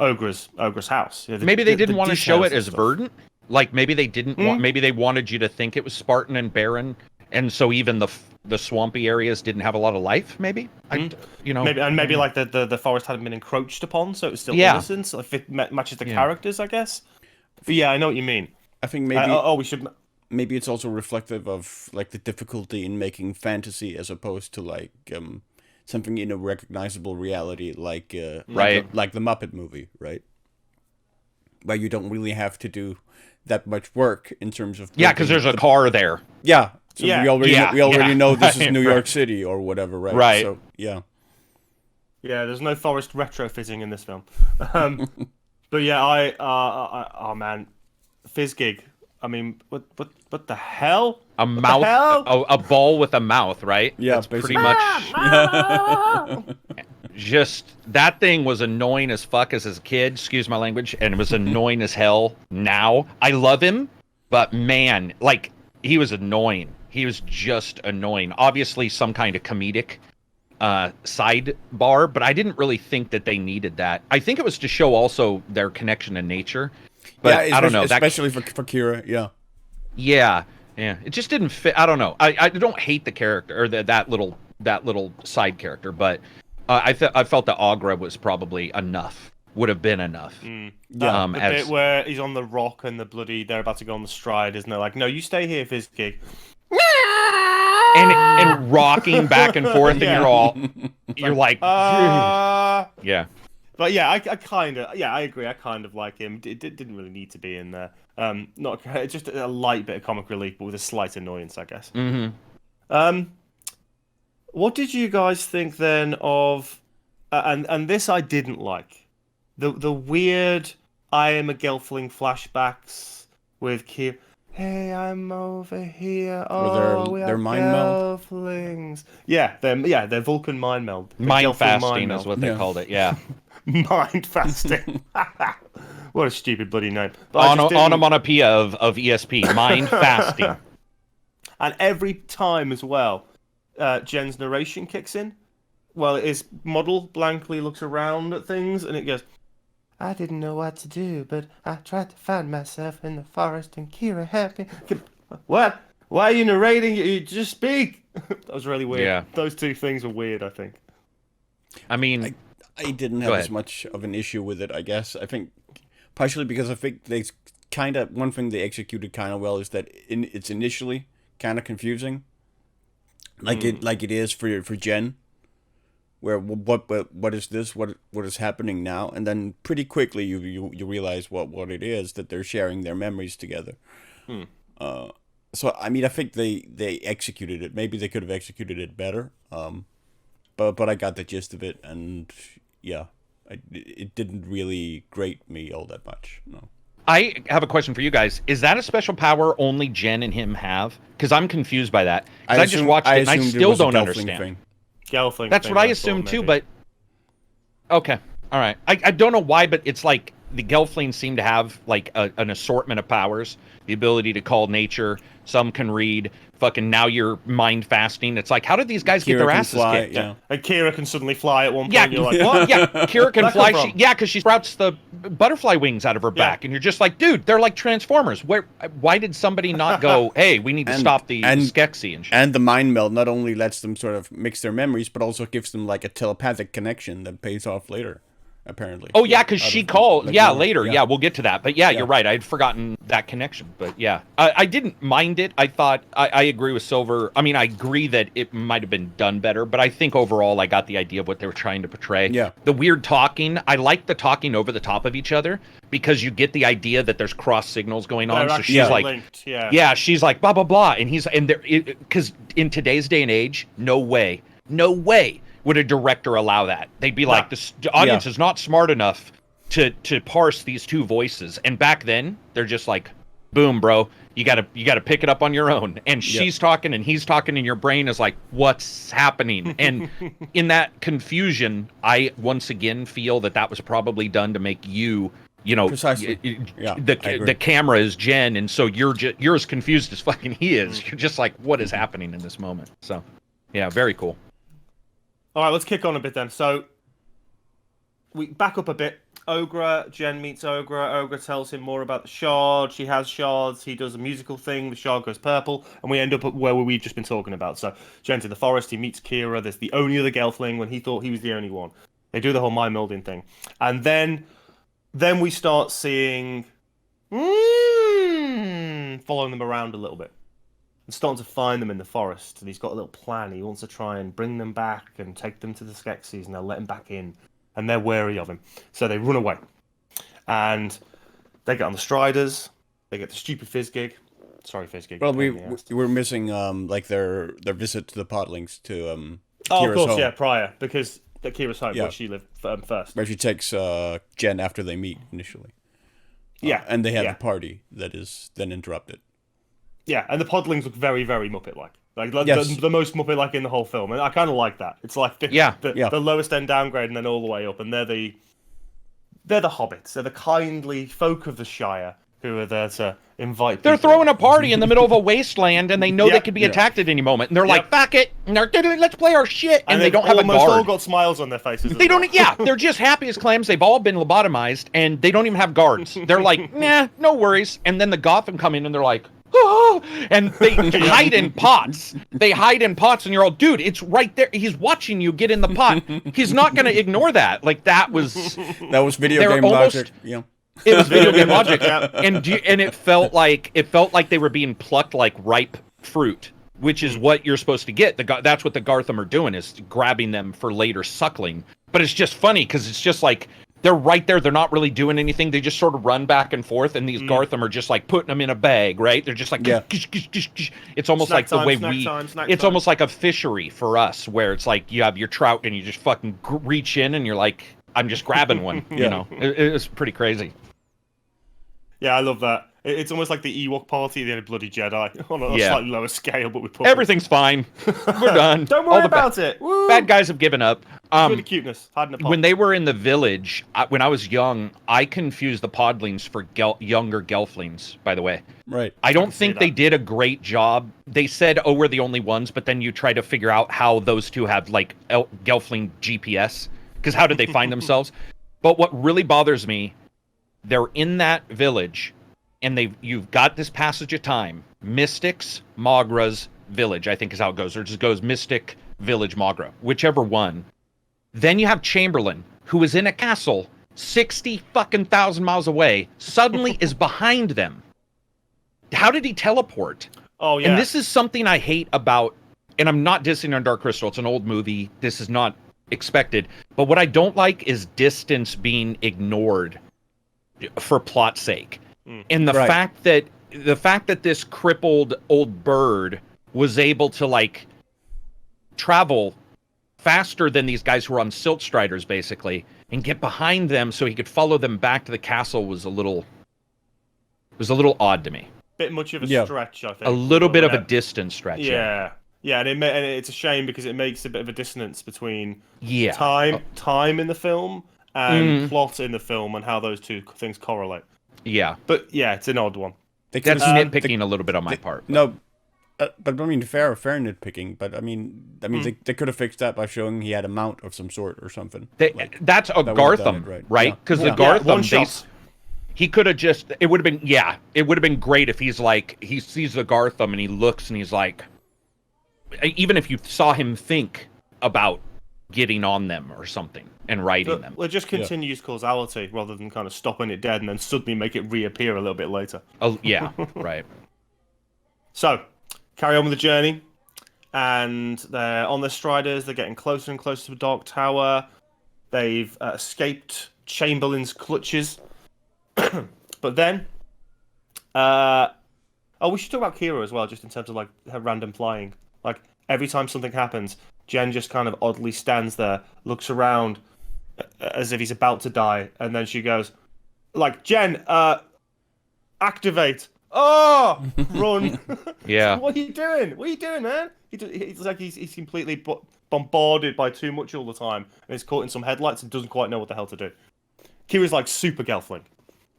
Ogre's house. You know, Maybe they didn't want to show it as stuff. verdant. Like maybe they didn't want. Maybe they wanted you to think it was Spartan and barren, and so even the swampy areas didn't have a lot of life. Maybe maybe like the forest hadn't been encroached upon, so it was still innocent. So if it matches the characters, I guess. But yeah, I know what you mean. I think maybe. We should. Maybe it's also reflective of like the difficulty in making fantasy as opposed to like something in a recognizable reality, like like the Muppet movie, right? Where you don't really have to do that much work in terms of because there's a car there. Yeah, so we already know this is New York Right. City or whatever, right? Right. So yeah. Yeah, there's no forest retrofitting in this film. But yeah, oh man, Fizzgig. I mean, what the hell? A mouth, a ball with a mouth, right? Yeah, that's basically. pretty much. Just that thing was annoying as fuck as a kid. Excuse my language, and it was annoying as hell. Now I love him, but man, like he was annoying. He was just annoying. Obviously, some kind of comedic sidebar, but I didn't really think that they needed that. I think it was to show also their connection to nature. But yeah, I don't know. Especially for Kira, yeah. Yeah. It just didn't fit. I don't know. I don't hate the character or that little side character, but I felt that ogre was probably enough. Would have been enough. Yeah. The bit where he's on the rock and they're about to go on the stride, isn't it? Like, no, you stay here, Fizzgig. And rocking back and forth, and you're like, yeah. But yeah, I agree. I kind of like him. It didn't really need to be in there. Not just a light bit of comic relief, but with a slight annoyance, I guess. Mm-hmm. What did you guys think then of? And this I didn't like. The weird I am a Gelfling flashbacks with Kira. Hey, I'm over here. Oh, we they're have mind meld? Gelflings. Yeah, they're Vulcan mind meld. Mind fasting is what they called it. Yeah. Mind fasting. What a stupid bloody name. Onomatopoeia of ESP. Mind fasting. And every time as well, Jen's narration kicks in. Well, his model blankly looks around at things and it goes, I didn't know what to do, but I tried to find myself in the forest and Kira helped me. What? Why are you narrating? You just speak. That was really weird. Yeah. Those two things were weird, I think. I mean, I didn't have as much of an issue with it, I guess. I think partially because I think they one thing they executed kind of well is that it's initially kind of confusing, like it is for Jen, where what is this? What is happening now? And then pretty quickly you realize what it is, that they're sharing their memories together. So I mean, I think they executed it. Maybe they could have executed it better. But I got the gist of it, and yeah, it didn't really grate me all that much. No. I have a question for you guys. Is that a special power only Jen and him have? Because I'm confused by that. I just watched it and I still don't understand. Gelfling. That's what I assumed too, but okay, all right. I don't know why, but it's like the Gelflings seem to have like an assortment of powers, the ability to call nature. Some can read. Fucking now you're mind fasting. It's like, how did these guys get their asses kicked? Yeah. And Kira can suddenly fly at one point. Yeah, and you're like, what? Yeah, Kira can fly. Because she sprouts the butterfly wings out of her back, and you're just like, dude, they're like Transformers. Why did somebody not go, hey, we need to stop the Skeksis and shit? And the mind meld not only lets them sort of mix their memories, but also gives them like a telepathic connection that pays off later. Apparently. Oh yeah, because she called. Like, later. Yeah, we'll get to that. But yeah, you're right. I'd forgotten that connection. But yeah, I didn't mind it. I thought I agree with Silver. I mean, I agree that it might have been done better. But I think overall, I got the idea of what they were trying to portray. Yeah. The weird talking. I like the talking over the top of each other because you get the idea that there's cross signals going on. So she's like, linked. She's like blah blah blah, and he's there because in today's day and age, no way would a director allow that. They'd be like, the audience is not smart enough to parse these two voices. And back then, they're just like, boom, bro, you gotta pick it up on your own. And she's talking and he's talking, and your brain is like, what's happening? And in that confusion, I once again feel that was probably done to make you know, precisely. The camera is Jen, and so you're as confused as fucking he is. You're just like, what is happening in this moment? So, yeah, very cool. All right, let's kick on a bit then. So, we back up a bit. Ogre, Jen meets Ogre. Ogre tells him more about the shard. She has shards. He does a musical thing. The shard goes purple, and we end up at where we've just been talking about. So, Jen's in the forest. He meets Kira. There's the only other Gelfling when he thought he was the only one. They do the whole mind melding thing, and then we start seeing following them around a little bit and starting to find them in the forest. And he's got a little plan. He wants to try and bring them back and take them to the Skeksis, and they'll let him back in. And they're wary of him, so they run away. And they get on the Striders. They get the stupid Fizzgig. Sorry, Fizzgig. Well, we were missing like their visit to the Podlings to of Kira's course, home. yeah, prior, because at Kira's home, where she lived first. Where she takes Jen after they meet initially. Yeah. And they have the party that is then interrupted. Yeah, and the Podlings look very, very Muppet-like. The most Muppet-like in the whole film. And I kind of like that. It's like the lowest end downgrade and then all the way up. And they're the hobbits. They're the kindly folk of the Shire who are there to invite They're people. throwing a party in the middle of a wasteland, and they know they could be attacked at any moment. And they're like, fuck it. And let's play our shit. And they don't have a guard. Almost all got smiles on their faces. They don't. Yeah, they're just happy as clams. They've all been lobotomized, and they don't even have guards. They're like, nah, no worries. And then the Gotham come in, and they're like, oh, and they hide in pots. They hide in pots, and you're all, dude, it's right there. He's watching you get in the pot. He's not going to ignore that. Like, that was video game logic. Yeah. It was video game logic, and it felt like they were being plucked like ripe fruit, which is what you're supposed to get. That's what the Gartham are doing, is grabbing them for later suckling. But it's just funny because it's just like they're right there. They're not really doing anything. They just sort of run back and forth, and these Gartham are just like putting them in a bag, right? They're just like, it's almost like the way it's almost like a fishery for us, where it's like you have your trout and you just fucking reach in and you're like, I'm just grabbing one. You know, it's pretty crazy. Yeah, I love that. It's almost like the Ewok party, the Bloody Jedi, on a slightly lower scale, but with puppets. Everything's fine. We're done. Don't worry about it. Woo! Bad guys have given up. Really cuteness. Hiding apart. When they were in the village, when I was young, I confused the Podlings for younger Gelflings, by the way. Right. I don't think they did a great job. They said, oh, we're the only ones, but then you try to figure out how those two have, like, Gelfling GPS, because how did they find themselves? But what really bothers me, they're in that village, and you've got this passage of time. Mystics, Mogra's village, I think is how it goes. Or it just goes Mystic, Village, Mogra, whichever one. Then you have Chamberlain, who is in a castle 60,000 miles away, suddenly is behind them. How did he teleport? Oh, yeah. And this is something I hate about, and I'm not dissing on Dark Crystal. It's an old movie. This is not expected. But what I don't like is distance being ignored for plot's sake. And the fact that this crippled old bird was able to like travel faster than these guys who were on silt striders basically and get behind them so he could follow them back to the castle was a little odd to me. Bit much of a stretch, I think. A little bit of a distance stretch. Yeah, and it's a shame because it makes a bit of a dissonance between time in the film and plot in the film and how those two things correlate. Yeah. But yeah, it's an odd one. That's nitpicking a little bit on my part. No, but I mean, fair nitpicking. But I mean, they could have fixed that by showing he had a mount of some sort or something. That's a Gartham, right? Because the Gartham, he could have just. It would have been great if he's like, he sees the Gartham and he looks and he's like, even if you saw him think about getting on them or something and riding them. Well, it just continues causality rather than kind of stopping it dead and then suddenly make it reappear a little bit later. Oh, yeah, right. So, carry on with the journey. And they're on their striders. They're getting closer and closer to the Dark Tower. They've escaped Chamberlain's clutches. But then... we should talk about Kira as well, just in terms of like her random flying. Like, every time something happens, Jen just kind of oddly stands there, looks around as if he's about to die, and then she goes, like, Jen, activate. Oh, run. Yeah. What are you doing? What are you doing, man? He's like he's completely bombarded by too much all the time, and he's caught in some headlights and doesn't quite know what the hell to do. Kira's like super Gelfling.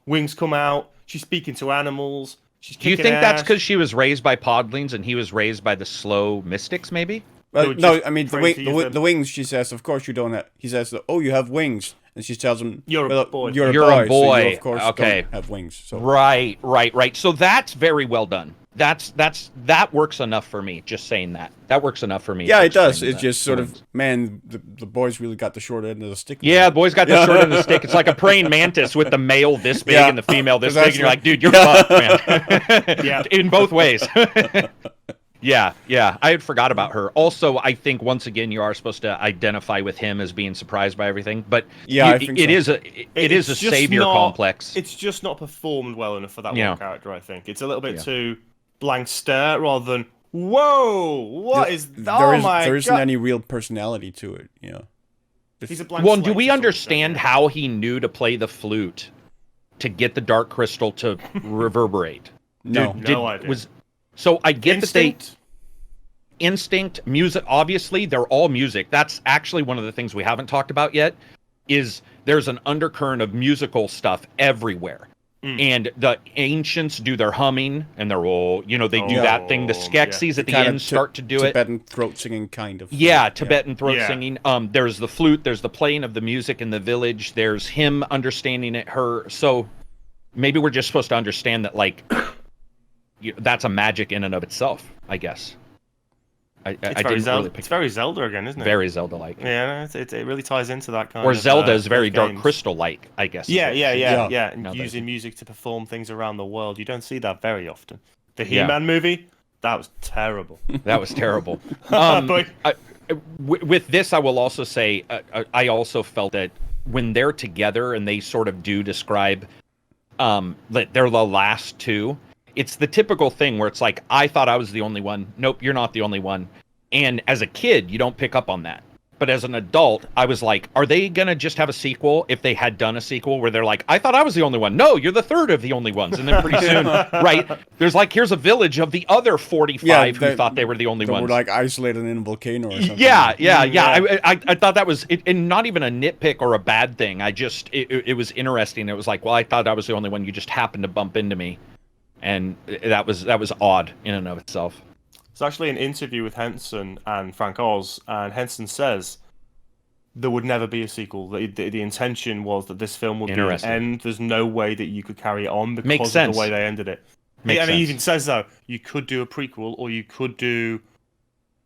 Wings come out. She's speaking to animals. She's Do you kicking think that's ass. because she was raised by podlings and he was raised by the slow mystics, maybe? Well, They no, would I mean, just train to use the wings, she says, of course you don't have... He says, oh, you have wings. And she tells him, You're a well, boy. You're a You're boy, a boy. so you, of course, Okay. don't have wings. So. Right. So that's very well done. That works enough for me. Just saying that. That works enough for me. Yeah, to it does. explain It's that. just sort of, man, the boys really got the short end of the stick. Yeah, the boy's got the short end of the stick. It's like a praying mantis with the male this big and the female this big, and you're like, dude, you're fucked, man. Yeah. In both ways. Yeah. I had forgot about her. Also, I think once again you are supposed to identify with him as being surprised by everything, but Yeah, I think it so. is a just savior not- complex. It's just not performed well enough for that Yeah. one character, I think. It's a little bit Yeah. too blank stare rather than, whoa, what is that? There isn't any real personality to it, you know. He's a blank Well, slate do we to some understand extent, how he knew to play the flute to get the dark crystal to reverberate? No. No idea. So I get that they Instinct? instinct, music, obviously they're all music. That's actually one of the things we haven't talked about yet, is there's an undercurrent of musical stuff everywhere. And the ancients do their humming and their they do that thing. The Skeksis at the Kind end of start to do it. Tibetan throat singing, kind of. Yeah, Tibetan throat Yeah. singing. There's the flute, there's the playing of the music in the village, there's him understanding it, her. So maybe we're just supposed to understand that, like, that's a magic in and of itself, I guess. I didn't really pick It's very Zelda again, isn't it? very Zelda-like. Yeah, it really ties into that kind Or of... Zelda is very those Dark games. Crystal-like, I guess. is Yeah, what yeah, it yeah, is. yeah. And Now that I using think- music to perform things around the world. You don't see that very often. The Yeah. He-Man movie, that was terrible. That was terrible. But With this, I will also say, I also felt that when they're together and they sort of do describe that they're the last two, it's the typical thing where it's like, I thought I was the only one. Nope, you're not the only one. And as a kid, you don't pick up on that. But as an adult, I was like, are they going to just have a sequel if they had done a sequel where they're like, I thought I was the only one. No, you're the third of the only ones. And then pretty soon, right, there's like, here's a village of the other 45 who thought they were the only They ones. were like isolated in a volcano or something. Yeah. I thought that was and not even a nitpick or a bad thing. I just it was interesting. It was like, well, I thought I was the only one. You just happened to bump into me, and that was odd in and of itself. it's actually an interview with Henson and Frank Oz, and Henson says there would never be a sequel. The intention was that this film would be an Interesting. end. There's no way that you could carry it on because Makes of sense. the way they ended it. Makes And sense. he even says, though, you could do a prequel or you could do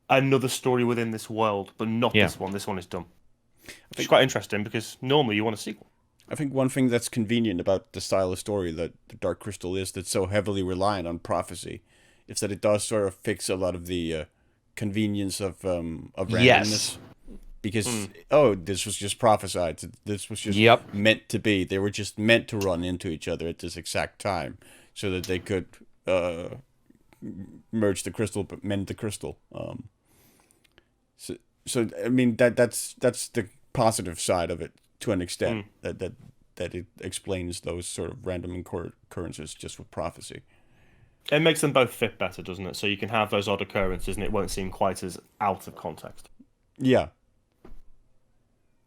another story within this world, but not Yeah. this one. This one is done. Which is quite interesting because normally you want a sequel. I think one thing that's convenient about the style of story that the Dark Crystal is that's so heavily reliant on prophecy is that it does sort of fix a lot of the convenience of randomness. Yes. Because, this was just prophesied. This was just Yep. meant to be. They were just meant to run into each other at this exact time so that they could merge the crystal, but mend the crystal. So I mean, that's the positive side of it to an extent, that it explains those sort of random occurrences just with prophecy. It makes them both fit better, doesn't it? So you can have those odd occurrences and it won't seem quite as out of context. Yeah.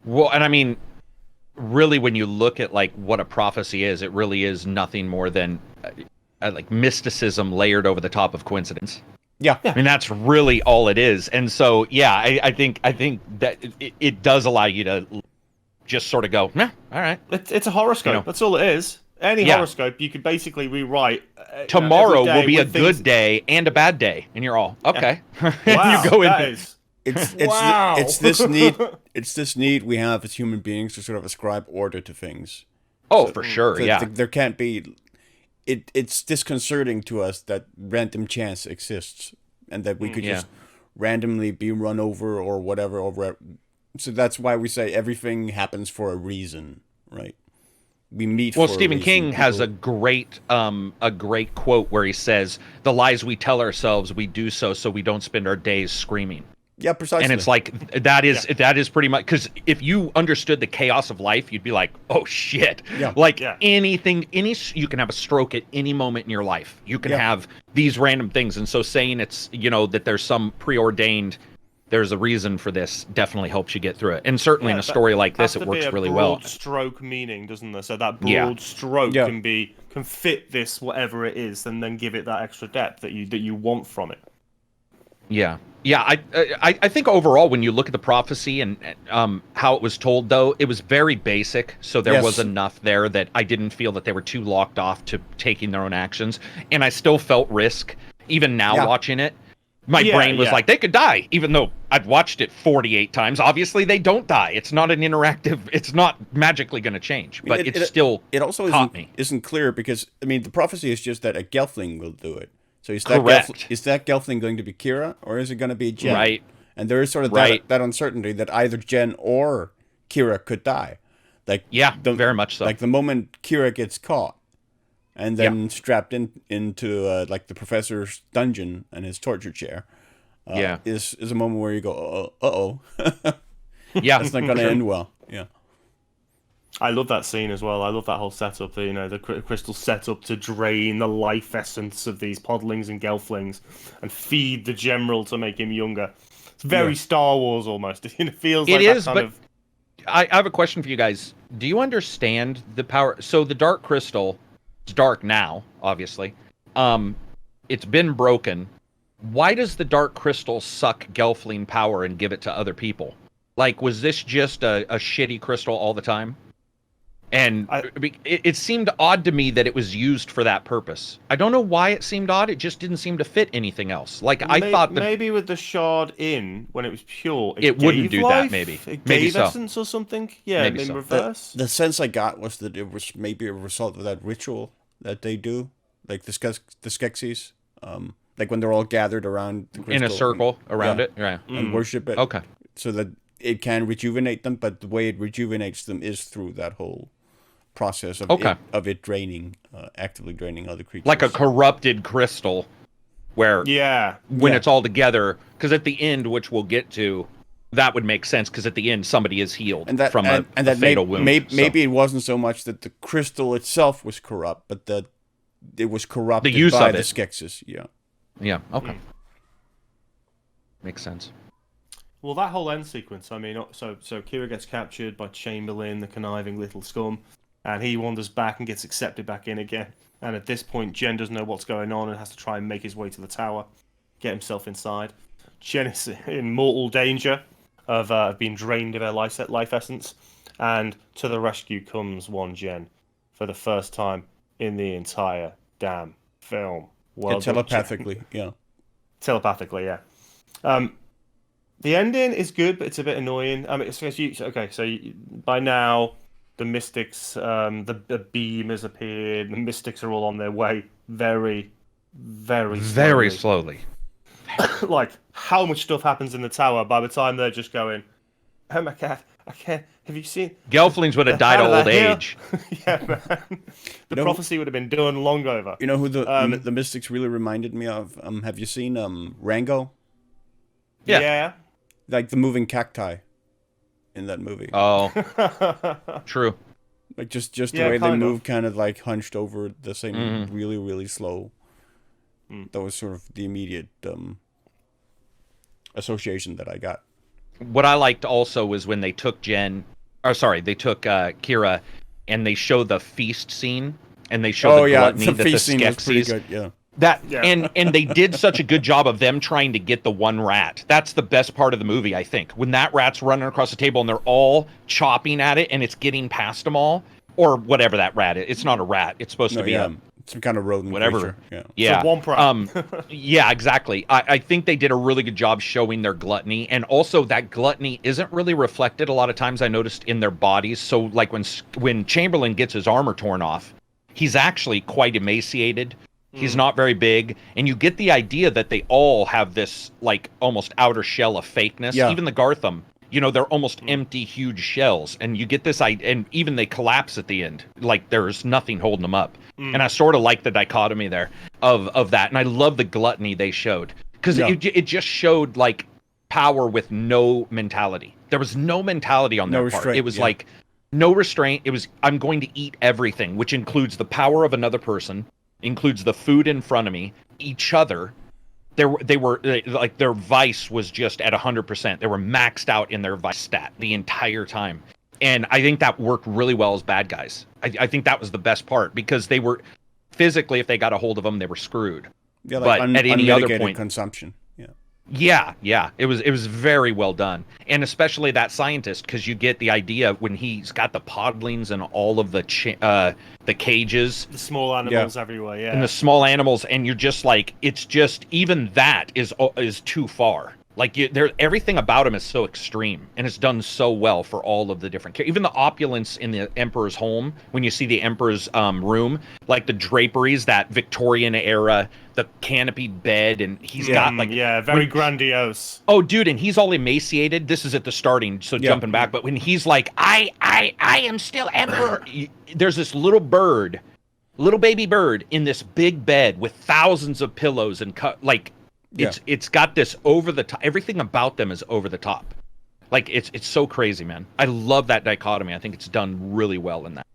Well, and I mean, really, when you look at like what a prophecy is, it really is nothing more than like mysticism layered over the top of coincidence. Yeah. I mean, that's really all it is. And so, yeah, I think that it does allow you to just sort of go, nah, all right. It's a horoscope. You know. That's all it is. Any Yeah. horoscope, you could basically rewrite. Tomorrow every day will be a when things- good day and a bad day, and you're all okay. Wow, you go that in. is... It's Wow. it's this need we have as human beings to sort of ascribe order to things. Oh, for sure, So yeah. there can't be. It's disconcerting to us that random chance exists and that we could yeah. just randomly be run over or whatever. So that's why we say everything happens for a reason, right? we meet. Well, for Stephen a reason. King has a great quote where he says, "The lies we tell ourselves, we do so we don't spend our days screaming." Yeah, precisely. And it's like that is pretty much, because if you understood the chaos of life, you'd be like, "Oh shit!" Yeah. Like anything, you can have a stroke at any moment in your life. You can have these random things, and so saying it's that there's some preordained. There's a reason for this definitely helps you get through it. And certainly in a story like this, it works really well. Broad stroke meaning, doesn't there? So that broad stroke can fit this, whatever it is, and then give it that extra depth that you want from it. Yeah. Yeah, I think overall, when you look at the prophecy and how it was told, though, it was very basic. So there was enough there that I didn't feel that they were too locked off to taking their own actions. And I still felt risk, even now watching it. My brain was like, they could die, even though I've watched it 48 times. Obviously, they don't die. It's not an interactive. It's not magically going to change, but it still caught me. Isn't clear because the prophecy is just that a Gelfling will do it. So is that Gelfling going to be Kira or is it going to be Jen? Right. And there is sort of that uncertainty that either Jen or Kira could die. Very much so. Like the moment Kira gets caught. And then strapped into like the professor's dungeon and his torture chair, is a moment where you go, uh-oh. It's not going to end well. Yeah. I love that scene as well. I love that whole setup. The crystal set up to drain the life essence of these podlings and gelflings and feed the general to make him younger. It's very Star Wars almost. It feels like that kind of... I have a question for you guys. Do you understand the power? So the Dark Crystal... It's dark now, obviously. It's been broken. Why does the Dark Crystal suck Gelfling power and give it to other people? Like, was this just a shitty crystal all the time? And it seemed odd to me that it was used for that purpose. I don't know why it seemed odd. It just didn't seem to fit anything else. Like, I thought that... Maybe with the shard when it was pure, it wouldn't do life? That, maybe. It maybe gave so. essence or something? Yeah, maybe in so. reverse? The sense I got was that it was maybe a result of that ritual that they do, like the Skeksis, like when they're all gathered around the crystal. In a circle around it? Yeah. And worship it. Okay. So that it can rejuvenate them, but the way it rejuvenates them is through that whole process of it draining, actively draining other creatures. Like a corrupted crystal, where when it's all together, because at the end, which we'll get to, that would make sense, because at the end, somebody is healed from a fatal wound. Maybe it wasn't so much that the crystal itself was corrupt, but that it was corrupted by the Skeksis. Yeah. Yeah, okay. Makes sense. Well, that whole end sequence, so Kira gets captured by Chamberlain, the conniving little scum, and he wanders back and gets accepted back in again. And at this point, Jen doesn't know what's going on and has to try and make his way to the tower, get himself inside. Jen is in mortal danger of being drained of her life essence, and to the rescue comes one Jen for the first time in the entire damn film. Well, telepathically, Telepathically, yeah. The ending is good, but it's a bit annoying. So by now the mystics, the beam has appeared. The mystics are all on their way, very, very slowly. Like, how much stuff happens in the tower by the time they're just going, oh my god, I can't, have you seen... Gelflings would have died of old age. Yeah, man. The prophecy would have been done long over. You know who the mystics really reminded me of? Have you seen Rango? Yeah. Like the moving cacti in that movie. Oh, true. Like just the way they move, kind of like hunched over the same, really, really slow. That was sort of the immediate association that I got. What I liked also was when they took Kira, and they show the feast scene, and they show the gluttony that the Skeksis. And they did such a good job of them trying to get the one rat. That's the best part of the movie, I think. When that rat's running across the table and they're all chopping at it, and it's getting past them all, or whatever that rat is. It's not a rat. It's supposed to be some kind of rodent whatever. Creature. Yeah. Womp yeah, exactly. I think they did a really good job showing their gluttony, and also that gluttony isn't really reflected a lot of times, I noticed, in their bodies. So like when Chamberlain gets his armor torn off, he's actually quite emaciated. He's not very big, and you get the idea that they all have this like almost outer shell of fakeness. Even the Gotham, You know, they're almost empty, huge shells, and you get this idea, and even they collapse at the end, like there's nothing holding them up. And I sort of like the dichotomy there of that, and I love the gluttony they showed because it just showed like power with no mentality. There was no mentality on their part. It was like no restraint. It was, I'm going to eat everything, which includes the power of another person, includes the food in front of me, each other. They were like, their vice was just at 100%. They were maxed out in their vice stat the entire time. And I think that worked really well as bad guys. I think that was the best part because they were physically, if they got a hold of them, they were screwed. Yeah, like but at any other point, consumption. Yeah. It was very well done, and especially that scientist, because you get the idea when he's got the podlings and all of the cages, the small animals everywhere, and the small animals, and you're just like, it's just even that is too far. Like everything about him is so extreme, and it's done so well for all of the different. Even the opulence in the Emperor's home, when you see the Emperor's room, like the draperies, that Victorian era, the canopied bed, and he's got like very grandiose. Oh, dude, and he's all emaciated. This is at the starting, so jumping back. But when he's like, I am still Emperor. There's this little baby bird in this big bed with thousands of pillows and it's got this over the top. Everything about them is over the top. Like it's so crazy, man. I love that dichotomy. I think it's done really well in that.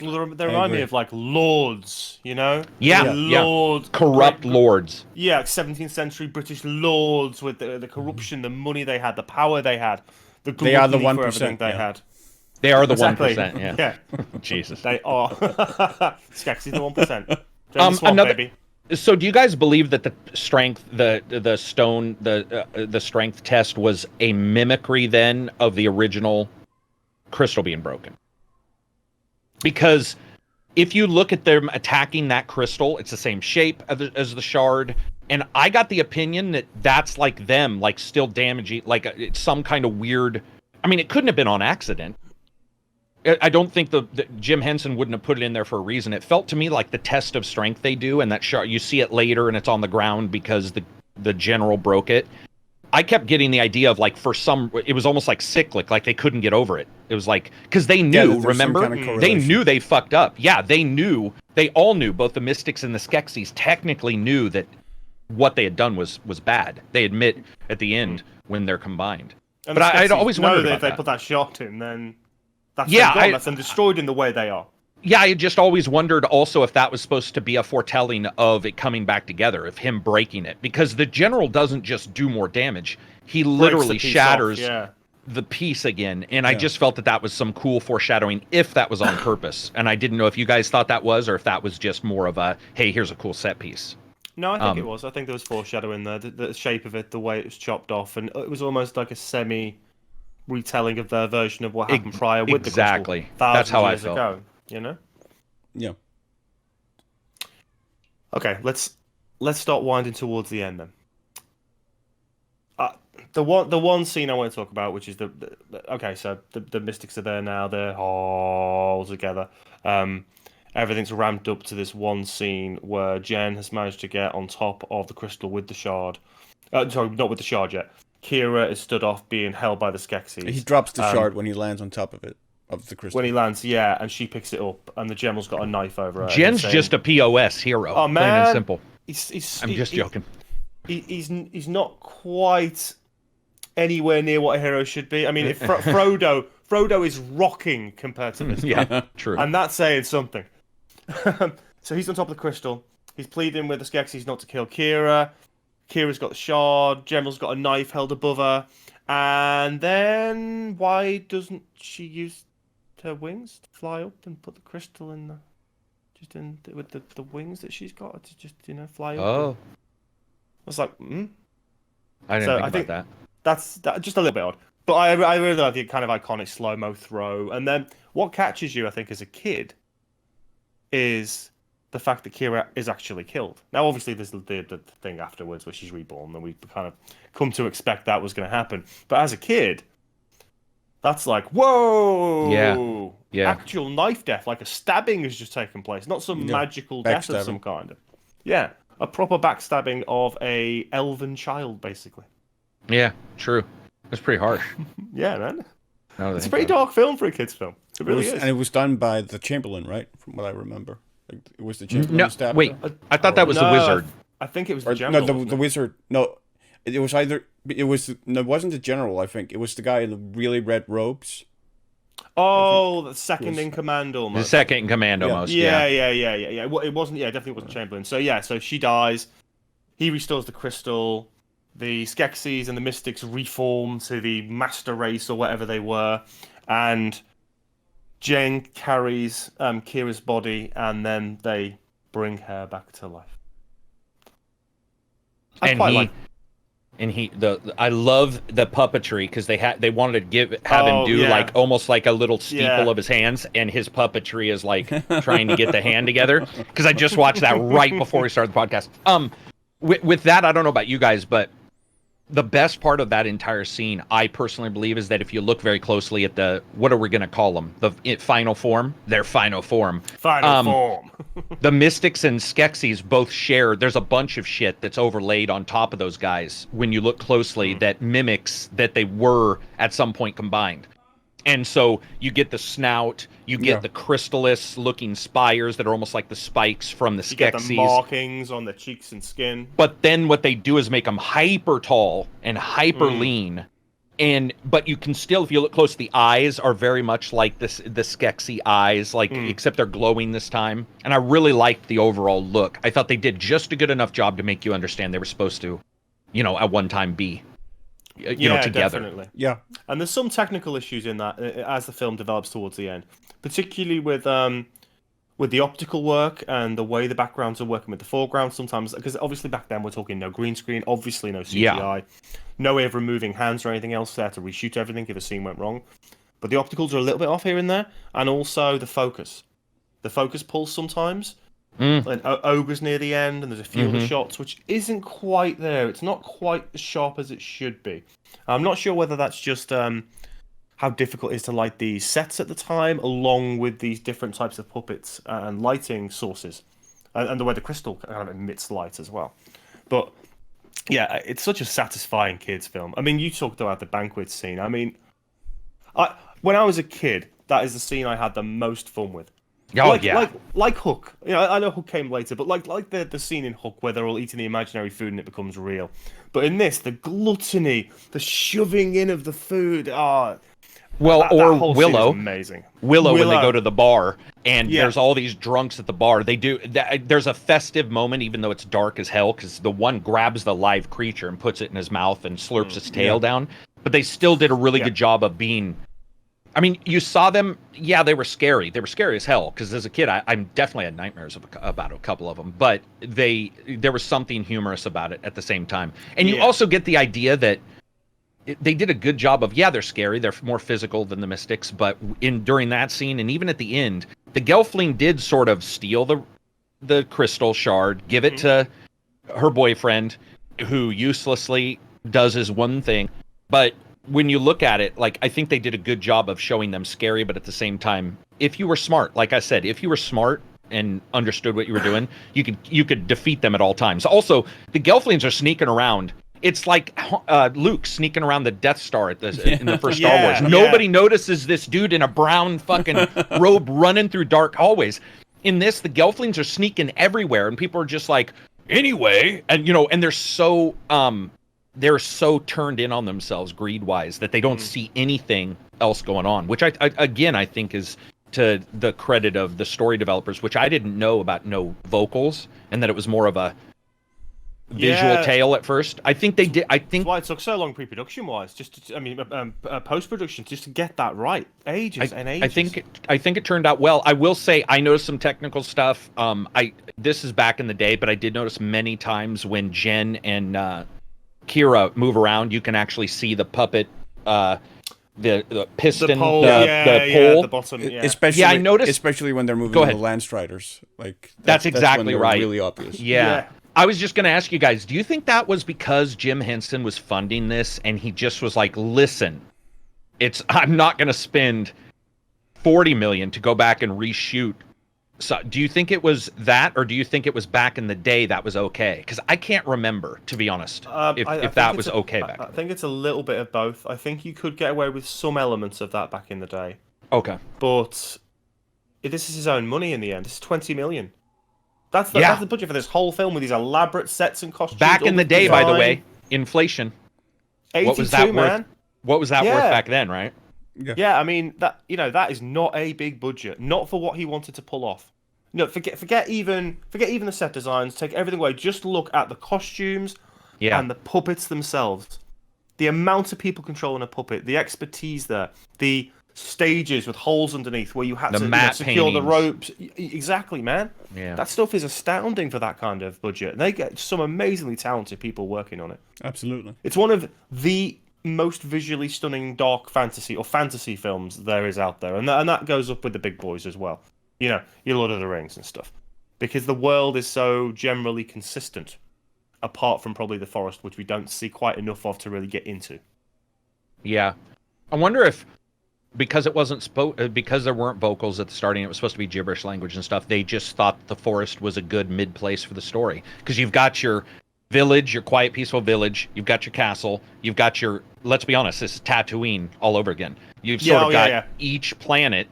Well, they remind me of like lords, you know? Lords, corrupt lords. Yeah, 17th century British lords with the corruption, the money they had, the power they had, they are the 1% they had. They are the 1%. Yeah. Jesus, they are. Skeksis the 1%. Baby. So, do you guys believe that the strength, the stone, the strength test was a mimicry then of the original crystal being broken? Because if you look at them attacking that crystal, it's the same shape as the shard, and I got the opinion that that's like them, like still damaging, like it's some kind of weird. I mean, it couldn't have been on accident. I don't think the Jim Henson wouldn't have put it in there for a reason. It felt to me like the test of strength they do, and that shard, you see it later and it's on the ground because the general broke it. I kept getting the idea of like it was almost like cyclic, like they couldn't get over it. It was like, because they knew, remember? They knew they fucked up. Yeah, they all knew, both the Mystics and the Skeksis technically knew that what they had done was bad. They admit at the end when they're combined. And but I'd always wondered about if they put that shot in, then that's them destroyed in the way they are. Yeah, I just always wondered also if that was supposed to be a foretelling of it coming back together, of him breaking it. Because the general doesn't just do more damage. He literally shatters the piece again. And I just felt that was some cool foreshadowing, if that was on purpose. And I didn't know if you guys thought that was, or if that was just more of a, hey, here's a cool set piece. No, I think it was. I think there was foreshadowing there. The shape of it, the way it was chopped off. And it was almost like a retelling of their version of what happened prior with the crystal. That's how I felt. Ago, you know? Yeah. Okay, let's start winding towards the end then. The one scene I want to talk about, which is so the Mystics are there now. They're all together. Everything's ramped up to this one scene where Jen has managed to get on top of the crystal with the shard. Sorry, not with the shard yet. Kira is stood off being held by the Skeksis. He drops the shard when he lands on top of it, of the crystal. When he lands, and she picks it up, and the general's got a knife over her. Jen's just a POS hero. Oh, man. Plain and simple. I'm just joking. He's not quite anywhere near what a hero should be. I mean, if Frodo is rocking compared to this guy. Yeah, true. And that's saying something. So he's on top of the crystal. He's pleading with the Skeksis not to kill Kira. Kira's got the shard. General's got a knife held above her. And then why doesn't she use her wings to fly up and put the crystal in with the wings that she's got to just fly up? Oh, I was like, I didn't think about that. That's just a little bit odd. But I really like the kind of iconic slow-mo throw. And then what catches you, I think, as a kid, is the fact that Kira is actually killed. Now, obviously, there's the thing afterwards where she's reborn, and we kind of come to expect that was going to happen. But as a kid, that's like, whoa! Yeah. Actual knife death, like a stabbing has just taken place, not some magical death of some kind. Yeah, a proper backstabbing of a elven child, basically. Yeah, true. That's pretty harsh. Yeah, man. Now that I It's a think pretty about dark film for a kids' film. It really is. And it was done by the Chamberlain, right? From what I remember. Like, it was the Chamberlain No, stabbed wait. her? I thought that was the No, wizard. I think it was the Or, general. no, wasn't the it? wizard. No, it was either. It wasn't the general, I think. It was the guy in the really red robes. Oh, the second was- in command The almost. second in command, Yeah. almost. Yeah. It wasn't. Yeah, it definitely wasn't Chamberlain. So yeah, so she dies. He restores the crystal. The Skeksis and the Mystics reform to the master race or whatever they were, and Jane carries Kira's body, and then they bring her back to life. I And quite he, like. and he, I love the puppetry because they wanted to have him do like almost like a little steeple of his hands, and his puppetry is like trying to get the hand together. Because I just watched that right before we started the podcast. With that, I don't know about you guys, but the best part of that entire scene, I personally believe, is that if you look very closely at what are we going to call them? Final form? Their final form. Final form. The Mystics and Skeksis both share, there's a bunch of shit that's overlaid on top of those guys when you look closely that mimics that they were at some point combined. And so you get the snout, you get the crystallis looking spires that are almost like the spikes from the Skeksis. You get the markings on the cheeks and skin. But then what they do is make them hyper tall and hyper lean. But you can still, if you look close, the eyes are very much like the Skeksy eyes, except they're glowing this time. And I really liked the overall look. I thought they did just a good enough job to make you understand they were supposed to, at one time be, together. Definitely. Yeah. And there's some technical issues in that as the film develops towards the end, particularly with the optical work and the way the backgrounds are working with the foreground sometimes, because obviously back then we're talking no green screen, obviously no CGI, no way of removing hands or anything else there to reshoot everything if a scene went wrong. But the opticals are a little bit off here and there, and also the focus. The focus pulls sometimes. And ogre's near the end, and there's a few other shots which isn't quite there. It's not quite as sharp as it should be. I'm not sure whether that's just how difficult it is to light these sets at the time, along with these different types of puppets and lighting sources, and the way the crystal kind of emits light as well. But yeah, it's such a satisfying kids' film. I mean, you talked about the banquet scene. I mean, when I was a kid, that is the scene I had the most fun with. Like Hook. I know Hook came later, but like the scene in Hook where they're all eating the imaginary food and it becomes real. But in this, the gluttony, the shoving in of the food. That whole Willow. scene is amazing. Willow, when they go to the bar and there's all these drunks at the bar. There's a festive moment, even though it's dark as hell, because the one grabs the live creature and puts it in his mouth and slurps its tail down. But they still did a really good job of being. I mean, you saw them. Yeah, they were scary. They were scary as hell. Because as a kid, I definitely had nightmares about a couple of them. But there was something humorous about it at the same time. And you also get the idea that they did a good job of. Yeah, they're scary. They're more physical than the Mystics. But during that scene, and even at the end, the Gelfling did sort of steal the crystal shard, give it to her boyfriend, who uselessly does his one thing, but. When you look at it, like, I think they did a good job of showing them scary, but at the same time, if you were smart, like I said, if you were smart and understood what you were doing, you could defeat them at all times. Also, the Gelflings are sneaking around. It's like Luke sneaking around the Death Star in the first Star Wars. Nobody notices this dude in a brown fucking robe running through dark hallways. In this, the Gelflings are sneaking everywhere, and people are just like, anyway, and and they're so turned in on themselves greed-wise that they don't see anything else going on, which I think is to the credit of the story developers, which I didn't know about no vocals, and that it was more of a visual tale at first. I think they did. I think that's why it took so long pre-production-wise. Post-production, just to get that right. Ages and ages. I think it turned out well. I will say I noticed some technical stuff. This is back in the day, but I did notice many times when Jen and Kira move around, you can actually see the puppet, the piston, the pole, the pole, the bottom. Yeah. Especially, I noticed. Especially when they're moving the Landstriders. Like that's exactly when right. Really obvious. Yeah. I was just going to ask you guys, do you think that was because Jim Henson was funding this and he just was like, listen, I'm not going to spend $40 million to go back and reshoot So, do you think it was that, or do you think it was back in the day that was okay? Because I can't remember, to be honest, if that was okay back. I think it's a little bit of both. I think you could get away with some elements of that back in the day. Okay. But this is his own money in the end. This is 20 million. That's the budget for this whole film with these elaborate sets and costumes. Back in the day, by the way, inflation. 82, what was that man. worth? What was that worth back then, right? Yeah, I mean that is not a big budget, not for what he wanted to pull off. No, forget even the set designs. Take everything away. Just look at the costumes and the puppets themselves. The amount of people controlling a puppet, the expertise there, the stages with holes underneath where you had to secure the ropes. Exactly, man. Yeah, that stuff is astounding for that kind of budget. And they get some amazingly talented people working on it. Absolutely, it's one of the most visually stunning dark fantasy or fantasy films there is out there, and that goes up with the big boys as well. You know, your Lord of the Rings and stuff, because the world is so generally consistent, apart from probably the forest, which we don't see quite enough of to really get into. Yeah, I wonder if because it wasn't because there weren't vocals at the starting, it was supposed to be gibberish language and stuff. They just thought the forest was a good mid place for the story, because you've got your village, your quiet, peaceful village. You've got your castle. You've got your, let's be honest, this is Tatooine all over again. You've sort of got each planet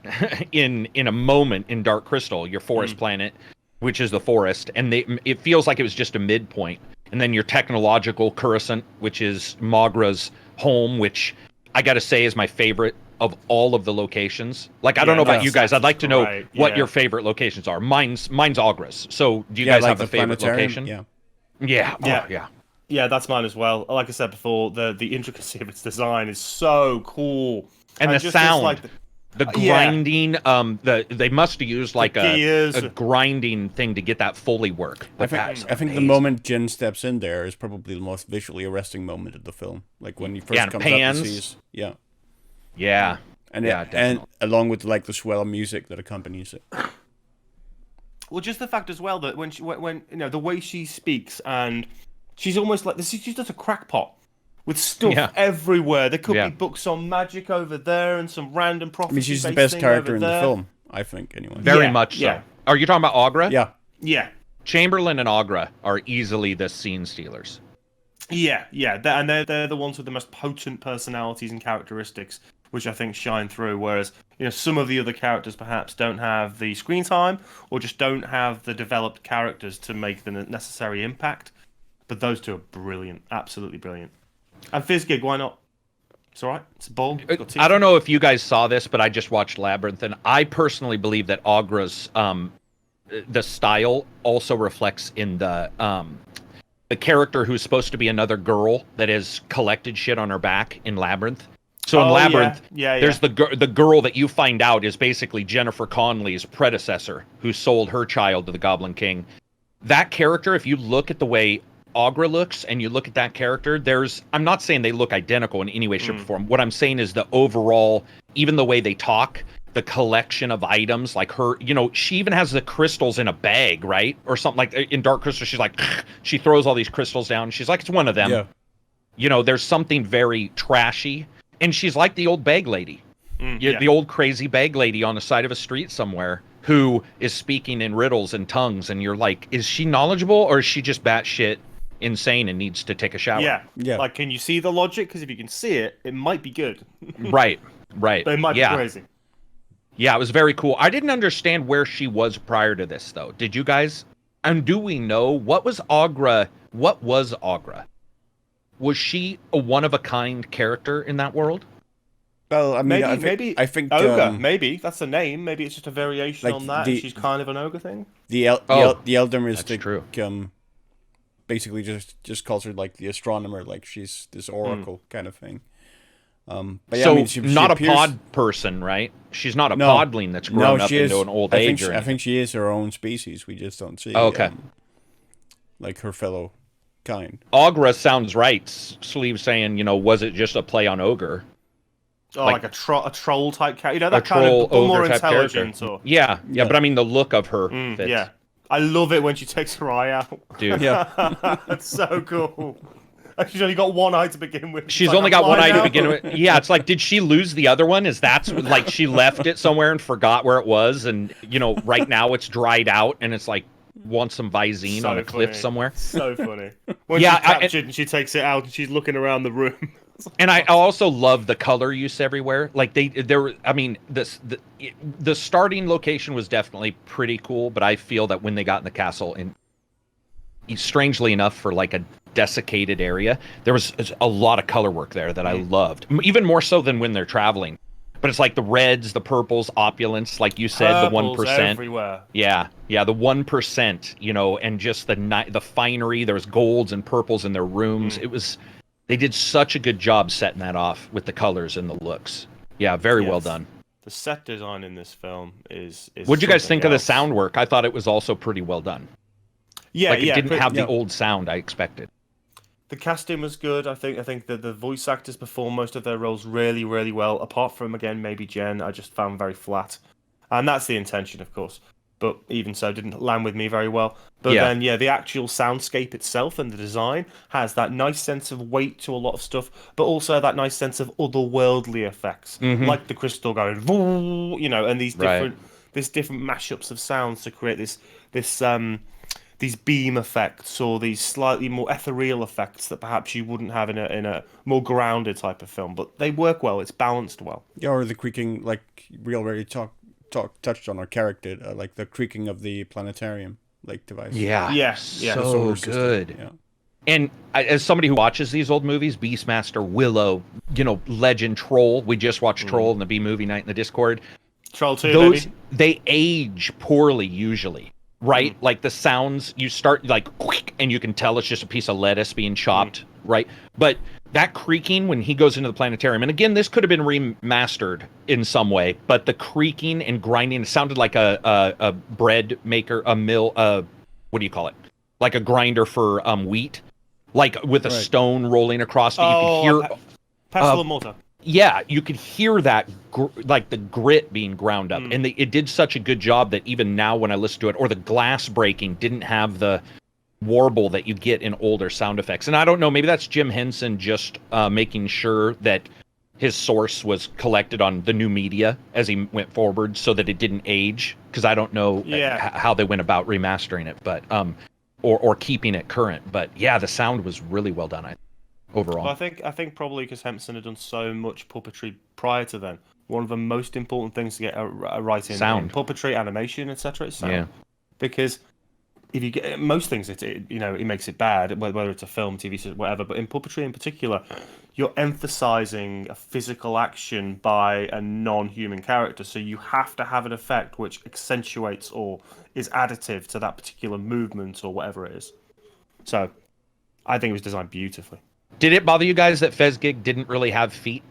in a moment in Dark Crystal, your forest planet, which is the forest. And it feels like it was just a midpoint. And then your technological Coruscant, which is Mogra's home, which I got to say is my favorite of all of the locations. Like, I don't know about you guys. I'd like to know what your favorite locations are. Mine's Ogra's. So do you guys have a favorite location? Yeah, that's mine as well. Like I said before, the intricacy of its design is so cool, and the sound, the grinding. They must have used like a grinding thing to get that Foley work. I think the moment Jin steps in there is probably the most visually arresting moment of the film. Like when he first comes up and sees, and along with like the swell music that accompanies it. Well, just the fact as well that when you know the way she speaks, and she's almost like she's just a crackpot with stuff everywhere. There could be books on magic over there and some random prophecy. I mean, she's the best character in the film, I think. Anyway, very much so. Are you talking about Ogre? Yeah. Chamberlain and Ogre are easily the scene stealers. Yeah. And they're the ones with the most potent personalities and characteristics, which I think shine through, whereas some of the other characters perhaps don't have the screen time or just don't have the developed characters to make the necessary impact. But those two are brilliant, absolutely brilliant. And Fizzgig, why not? It's all right. It's a ball. I don't know if you guys saw this, but I just watched Labyrinth, and I personally believe that Ogra's the style also reflects in the character who's supposed to be another girl that has collected shit on her back in Labyrinth. So in Labyrinth, there's the girl that you find out is basically Jennifer Connelly's predecessor, who sold her child to the Goblin King. That character, if you look at the way Ogre looks and you look at that character, I'm not saying they look identical in any way, shape, or form. What I'm saying is the overall, even the way they talk, the collection of items, like her, she even has the crystals in a bag, right? Or something like in Dark Crystal, she's like, she throws all these crystals down. She's like, it's one of them. Yeah. There's something very trashy. And she's like the old bag lady, the old crazy bag lady on the side of a street somewhere who is speaking in riddles and tongues. And you're like, is she knowledgeable or is she just batshit insane and needs to take a shower? Yeah. Like, can you see the logic? Because if you can see it, it might be good. Right. But it might be crazy. Yeah, it was very cool. I didn't understand where she was prior to this, though. Did you guys? And do we know what was Ogre? What was Ogre? Was she a one-of-a-kind character in that world? Well, I mean, I think ogre. Maybe that's the name. Maybe it's just a variation on that. She's kind of an ogre thing. The Elder Mystic, true. Basically just calls her like the astronomer, like she's this oracle kind of thing. But yeah, so I mean, she not appears... a pod person, right? She's not a podling that's grown up into an old age. I think she is her own species. We just don't see. Okay. Like her fellow kind. Ogre sounds right. Sleeve saying, was it just a play on ogre? Oh, like a troll type character. That kind of more intelligent. Or... Yeah, but I mean the look of her fits. Yeah. I love it when she takes her eye out. Dude. Yeah. That's so cool. She's only got one eye to begin with. She's Like, only I'm got one eye blind to now. begin with. Yeah, it's like, did she lose the other one? Is that's like she left it somewhere and forgot where it was, and right now it's dried out, and it's like wants some Visine So on a cliff funny. somewhere. So funny. When Yeah, she's captured and she takes it out and she's looking around the room. And I also love the color use everywhere. Like I mean, the starting location was definitely pretty cool, but I feel that when they got in the castle, and strangely enough, for like a desiccated area, there was a lot of color work there that I loved, even more so than when they're traveling. But it's like the reds, the purples, opulence, like you said, Purples the 1%. everywhere. Yeah, the 1%, and just the finery. There was golds and purples in their rooms. They did such a good job setting that off with the colors and the looks. Yeah, very well done. The set design in this film is What'd you guys think of the else. sound work? I thought it was also pretty well done. Yeah, Like, it didn't have the old sound I expected. The casting was good. I think that the voice actors performed most of their roles really, really well. Apart from, again, maybe Jen, I just found very flat. And that's the intention, of course. But even so, didn't land with me very well. But then, the actual soundscape itself and the design has that nice sense of weight to a lot of stuff, but also that nice sense of otherworldly effects, like the crystal going, and these different mashups of sounds to create these beam effects or these slightly more ethereal effects that perhaps you wouldn't have in a more grounded type of film. But they work well. It's balanced well. Yeah, or the creaking, like we already touched on our character, like the creaking of the planetarium, like device. Yeah. So good. Yeah. And as somebody who watches these old movies, Beastmaster, Willow, Legend, Troll. We just watched Troll in the B movie night in the Discord. Troll 2, Those baby. they age poorly usually. Right? Like the sounds, you start like quick, and you can tell it's just a piece of lettuce being chopped, right? But that creaking when he goes into the planetarium, and again, this could have been remastered in some way, but the creaking and grinding, it sounded like a bread maker, a mill, what do you call it? Like a grinder for wheat, like with a stone rolling across it. You could hear pestle and mortar. Yeah, you could hear that, like the grit being ground up. And it did such a good job that even now when I listen to it, or the glass breaking didn't have the warble that you get in older sound effects. And I don't know, maybe that's Jim Henson just making sure that his source was collected on the new media as he went forward so that it didn't age. Because I don't know how they went about remastering it, but or keeping it current. But yeah, the sound was really well done, I think. Overall. Well, I think probably because Henson had done so much puppetry prior to then, one of the most important things to get right in puppetry, animation, etc. is sound. Yeah. Because if you get most things, it makes it bad, whether it's a film, TV series, whatever. But in puppetry in particular, you're emphasizing a physical action by a non-human character, so you have to have an effect which accentuates or is additive to that particular movement or whatever it is. So, I think it was designed beautifully. Did it bother you guys that Fezgig didn't really have feet?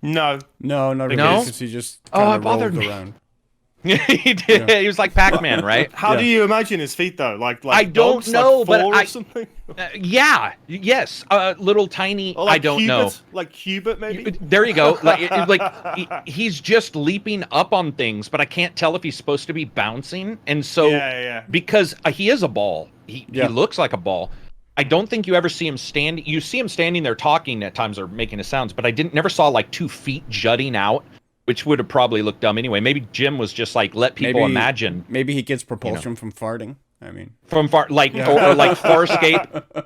No, not really. Because he just kind of rolled around. He did. Yeah. He was like Pac-Man, right? How do you imagine his feet though? Like I don't dogs, know, like but or something. Yes, little tiny. Or like I don't Hubert, know. Like Hubert, maybe. There you go. He's just leaping up on things, but I can't tell if he's supposed to be bouncing. And so, because he is a ball, he looks like a ball. I don't think you ever see him standing. You see him standing there talking at times or making his sounds, but I never saw like 2 feet jutting out, which would have probably looked dumb anyway. Maybe Jim was just like, let people imagine. Maybe he gets propulsion from farting. I mean, from far, like or like Farscape.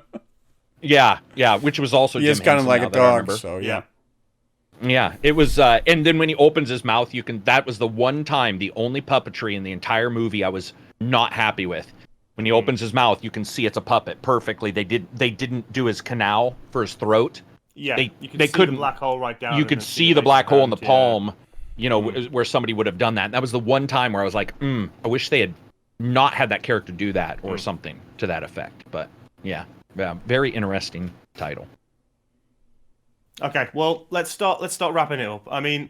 Yeah, which was also Jim is kind of Henson, like a dog. So yeah, it was. And then when he opens his mouth, that was the one time, the only puppetry in the entire movie I was not happy with. When he opens his mouth, you can see it's a puppet perfectly. They didn't do his canal for his throat. Yeah, they couldn't. The black hole right down. You could see the black hole in the palm. Where somebody would have done that. That was the one time where I was like, I wish they had not had that character do that or something to that effect. But yeah, very interesting title. Okay, well let's start wrapping it up. I mean,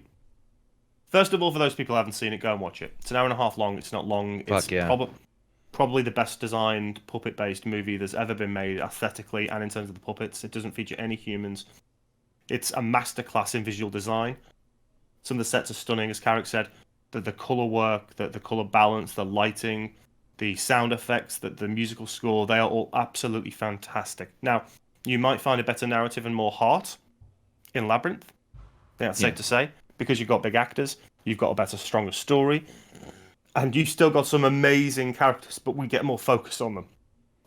first of all, for those people who haven't seen it, go and watch it. It's an hour and a half long. It's not long. It's probably the best designed puppet-based movie that's ever been made aesthetically and in terms of the puppets. It doesn't feature any humans. It's a masterclass in visual design. Some of the sets are stunning, as Karak said. The color work, the color balance, the lighting, the sound effects, the musical score, they are all absolutely fantastic. Now, you might find a better narrative and more heart in Labyrinth. I think that's safe to say, because you've got big actors, you've got a better, stronger story, and you've still got some amazing characters, but we get more focus on them.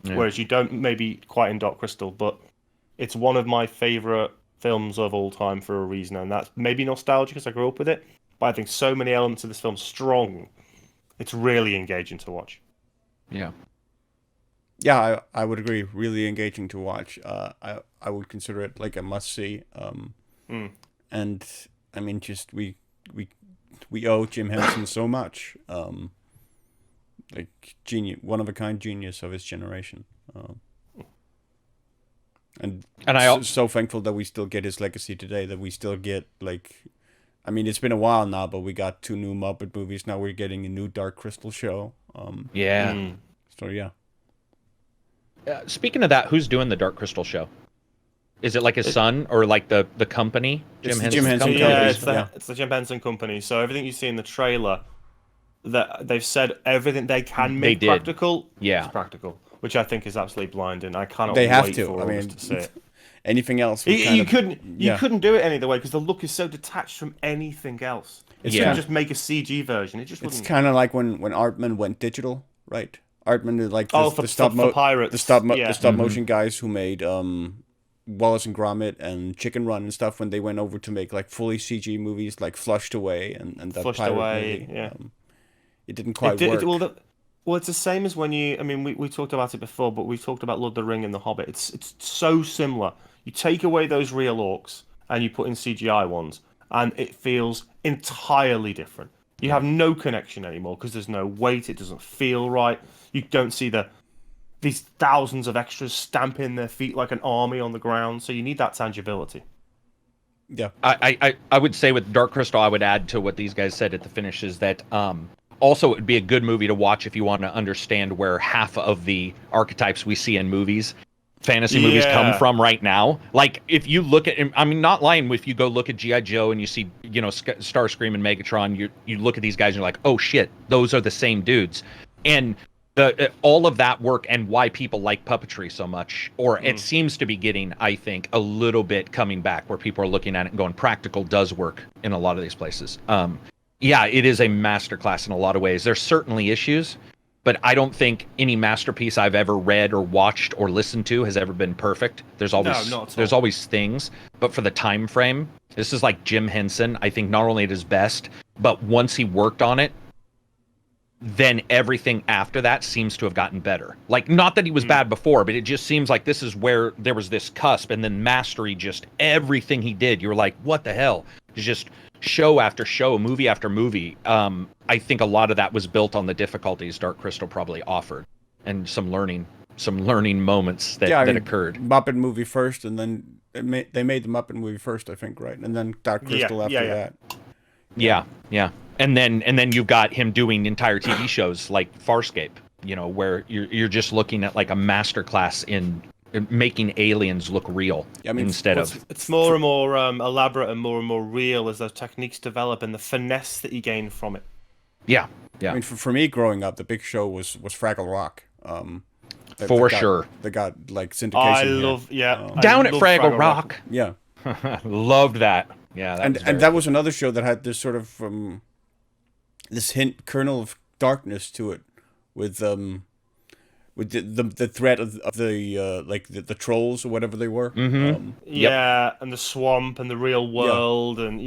Yeah. Whereas you don't maybe quite in Dark Crystal, but it's one of my favourite films of all time for a reason, and that's maybe nostalgia because I grew up with it, but I think so many elements of this film strong. It's really engaging to watch. Yeah. Yeah, I would agree. Really engaging to watch. I would consider it like a must see. And I mean, just we owe Jim Henson so much. Like genius, one of a kind genius of his generation. And I'm so thankful that we still get his legacy today. That we still get like, I mean, it's been a while now, but we got 2 new Muppet movies. Now we're getting a new Dark Crystal show. So yeah. Speaking of that, who's doing the Dark Crystal show? Is it like his son or like the company? Jim Henson company. Yeah, it's the Jim Henson company. So everything you see in the trailer, that they've said everything they can make practical. Yeah, it's practical, which I think is absolutely blinding. I cannot. They have wait to. For us to see it. Anything else? You couldn't do it any other way because the look is so detached from anything else. You couldn't just make a CG version. It just wouldn't. It's kind of like when Artman went digital, right? Artman did like the stop motion guys who made Wallace and Gromit and Chicken Run and stuff when they went over to make like fully CG movies like Flushed Away and that Flushed pirate Away, movie. It didn't quite work. Well, it's the same as when you. I mean, we talked about it before, but we talked about Lord of the Ring and The Hobbit. It's so similar. You take away those real orcs and you put in CGI ones, and it feels entirely different. You have no connection anymore because there's no weight. It doesn't feel right. You don't see these thousands of extras stamping their feet like an army on the ground. So you need that tangibility. Yeah, I would say with Dark Crystal, I would add to what these guys said at the finish is that also it would be a good movie to watch if you want to understand where half of the archetypes we see in movies, fantasy movies, come from right now. Like if you look at, I mean, not lying, if you go look at G.I. Joe and you see, Starscream and Megatron, you look at these guys and you're like, oh shit, those are the same dudes. And all of that work and why people like puppetry so much, or it seems to be getting, I think, a little bit coming back where people are looking at it and going, practical does work in a lot of these places. Yeah, it is a masterclass in a lot of ways. There's certainly issues, but I don't think any masterpiece I've ever read or watched or listened to has ever been perfect. There's always things, but for the time frame, this is like Jim Henson. I think not only at his best, but once he worked on it, then everything after that seems to have gotten better. Like, not that he was bad before, but it just seems like this is where there was this cusp, and then mastery, just everything he did, you were like, what the hell? It's just show after show, movie after movie. I think a lot of that was built on the difficulties Dark Crystal probably offered, and some learning moments that occurred. Muppet movie first, and then they made the Muppet movie first, I think, right? And then Dark Crystal after that. Yeah. And then you've got him doing entire TV shows like Farscape, where you're just looking at like a masterclass in making aliens look real. I mean, it's more and more elaborate and more real as those techniques develop and the finesse that you gain from it. Yeah. I mean, for me growing up, the big show was Fraggle Rock. Sure. They got like syndication. Down at Fraggle Rock. Yeah. Loved that. Yeah. And that was another show that had this sort of this kernel of darkness to it, with the threat of the trolls or whatever they were. Mm-hmm. And the swamp and the real world and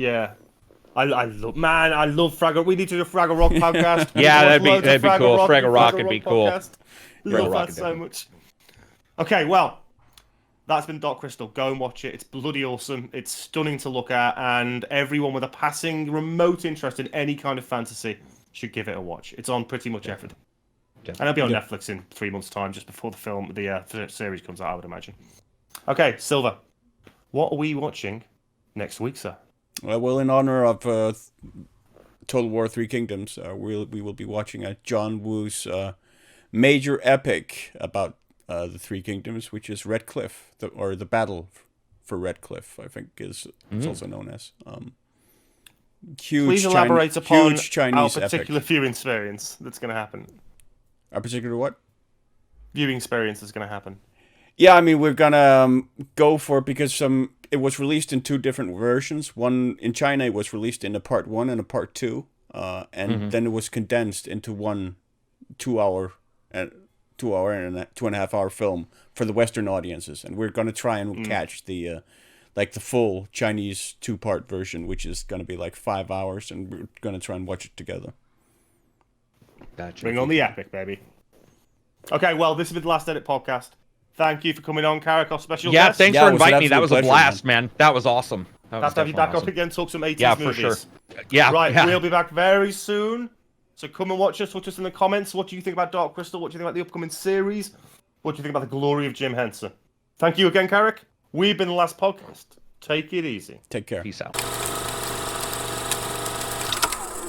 I love Fraggle. We need to do a Fraggle Rock podcast. That'd be cool. Fraggle Rock would be cool. Love that so much. Okay, well, that's been Dark Crystal. Go and watch it. It's bloody awesome. It's stunning to look at, and everyone with a passing remote interest in any kind of fantasy should give it a watch. It's on pretty much everything. And it'll be on Netflix in 3 months' time, just before the series comes out, I would imagine. Okay, Silver, what are we watching next week, sir? Well, in honor of Total War 3 Kingdoms, we will be watching John Woo's major epic about the Three Kingdoms, which is Red Cliff, the Battle for Red Cliff, I think it's also known as. Please elaborate upon huge Chinese our particular epic. viewing experience that's going to happen. A particular what? Viewing experience is going to happen. Yeah, I mean, we're gonna go for it because it was released in 2 different versions. One in China, it was released in a part 1 and a part 2, and then it was condensed into one 2-hour and 2.5 hour film for the Western audiences. And we're gonna try and catch the the full Chinese 2-part version, which is gonna be like 5 hours, and we're gonna try and watch it together. Gotcha. Bring on the epic, baby. Okay, well, this has been the Last Edit podcast. Thank you for coming on, Karak, our special Yeah, guest. thanks Yeah, for it was an inviting me. That was a absolute blast, pleasure, man. That was awesome. That was Have to have you back definitely up awesome. again, talk some 80s Yeah, movies. for sure. Yeah, Right, yeah. we'll be back very soon. So come and watch us. Watch us in the comments. What do you think about Dark Crystal? What do you think about the upcoming series? What do you think about the glory of Jim Henson? Thank you again, Karak. We've been the last podcast. Take it easy. Take care. Peace out.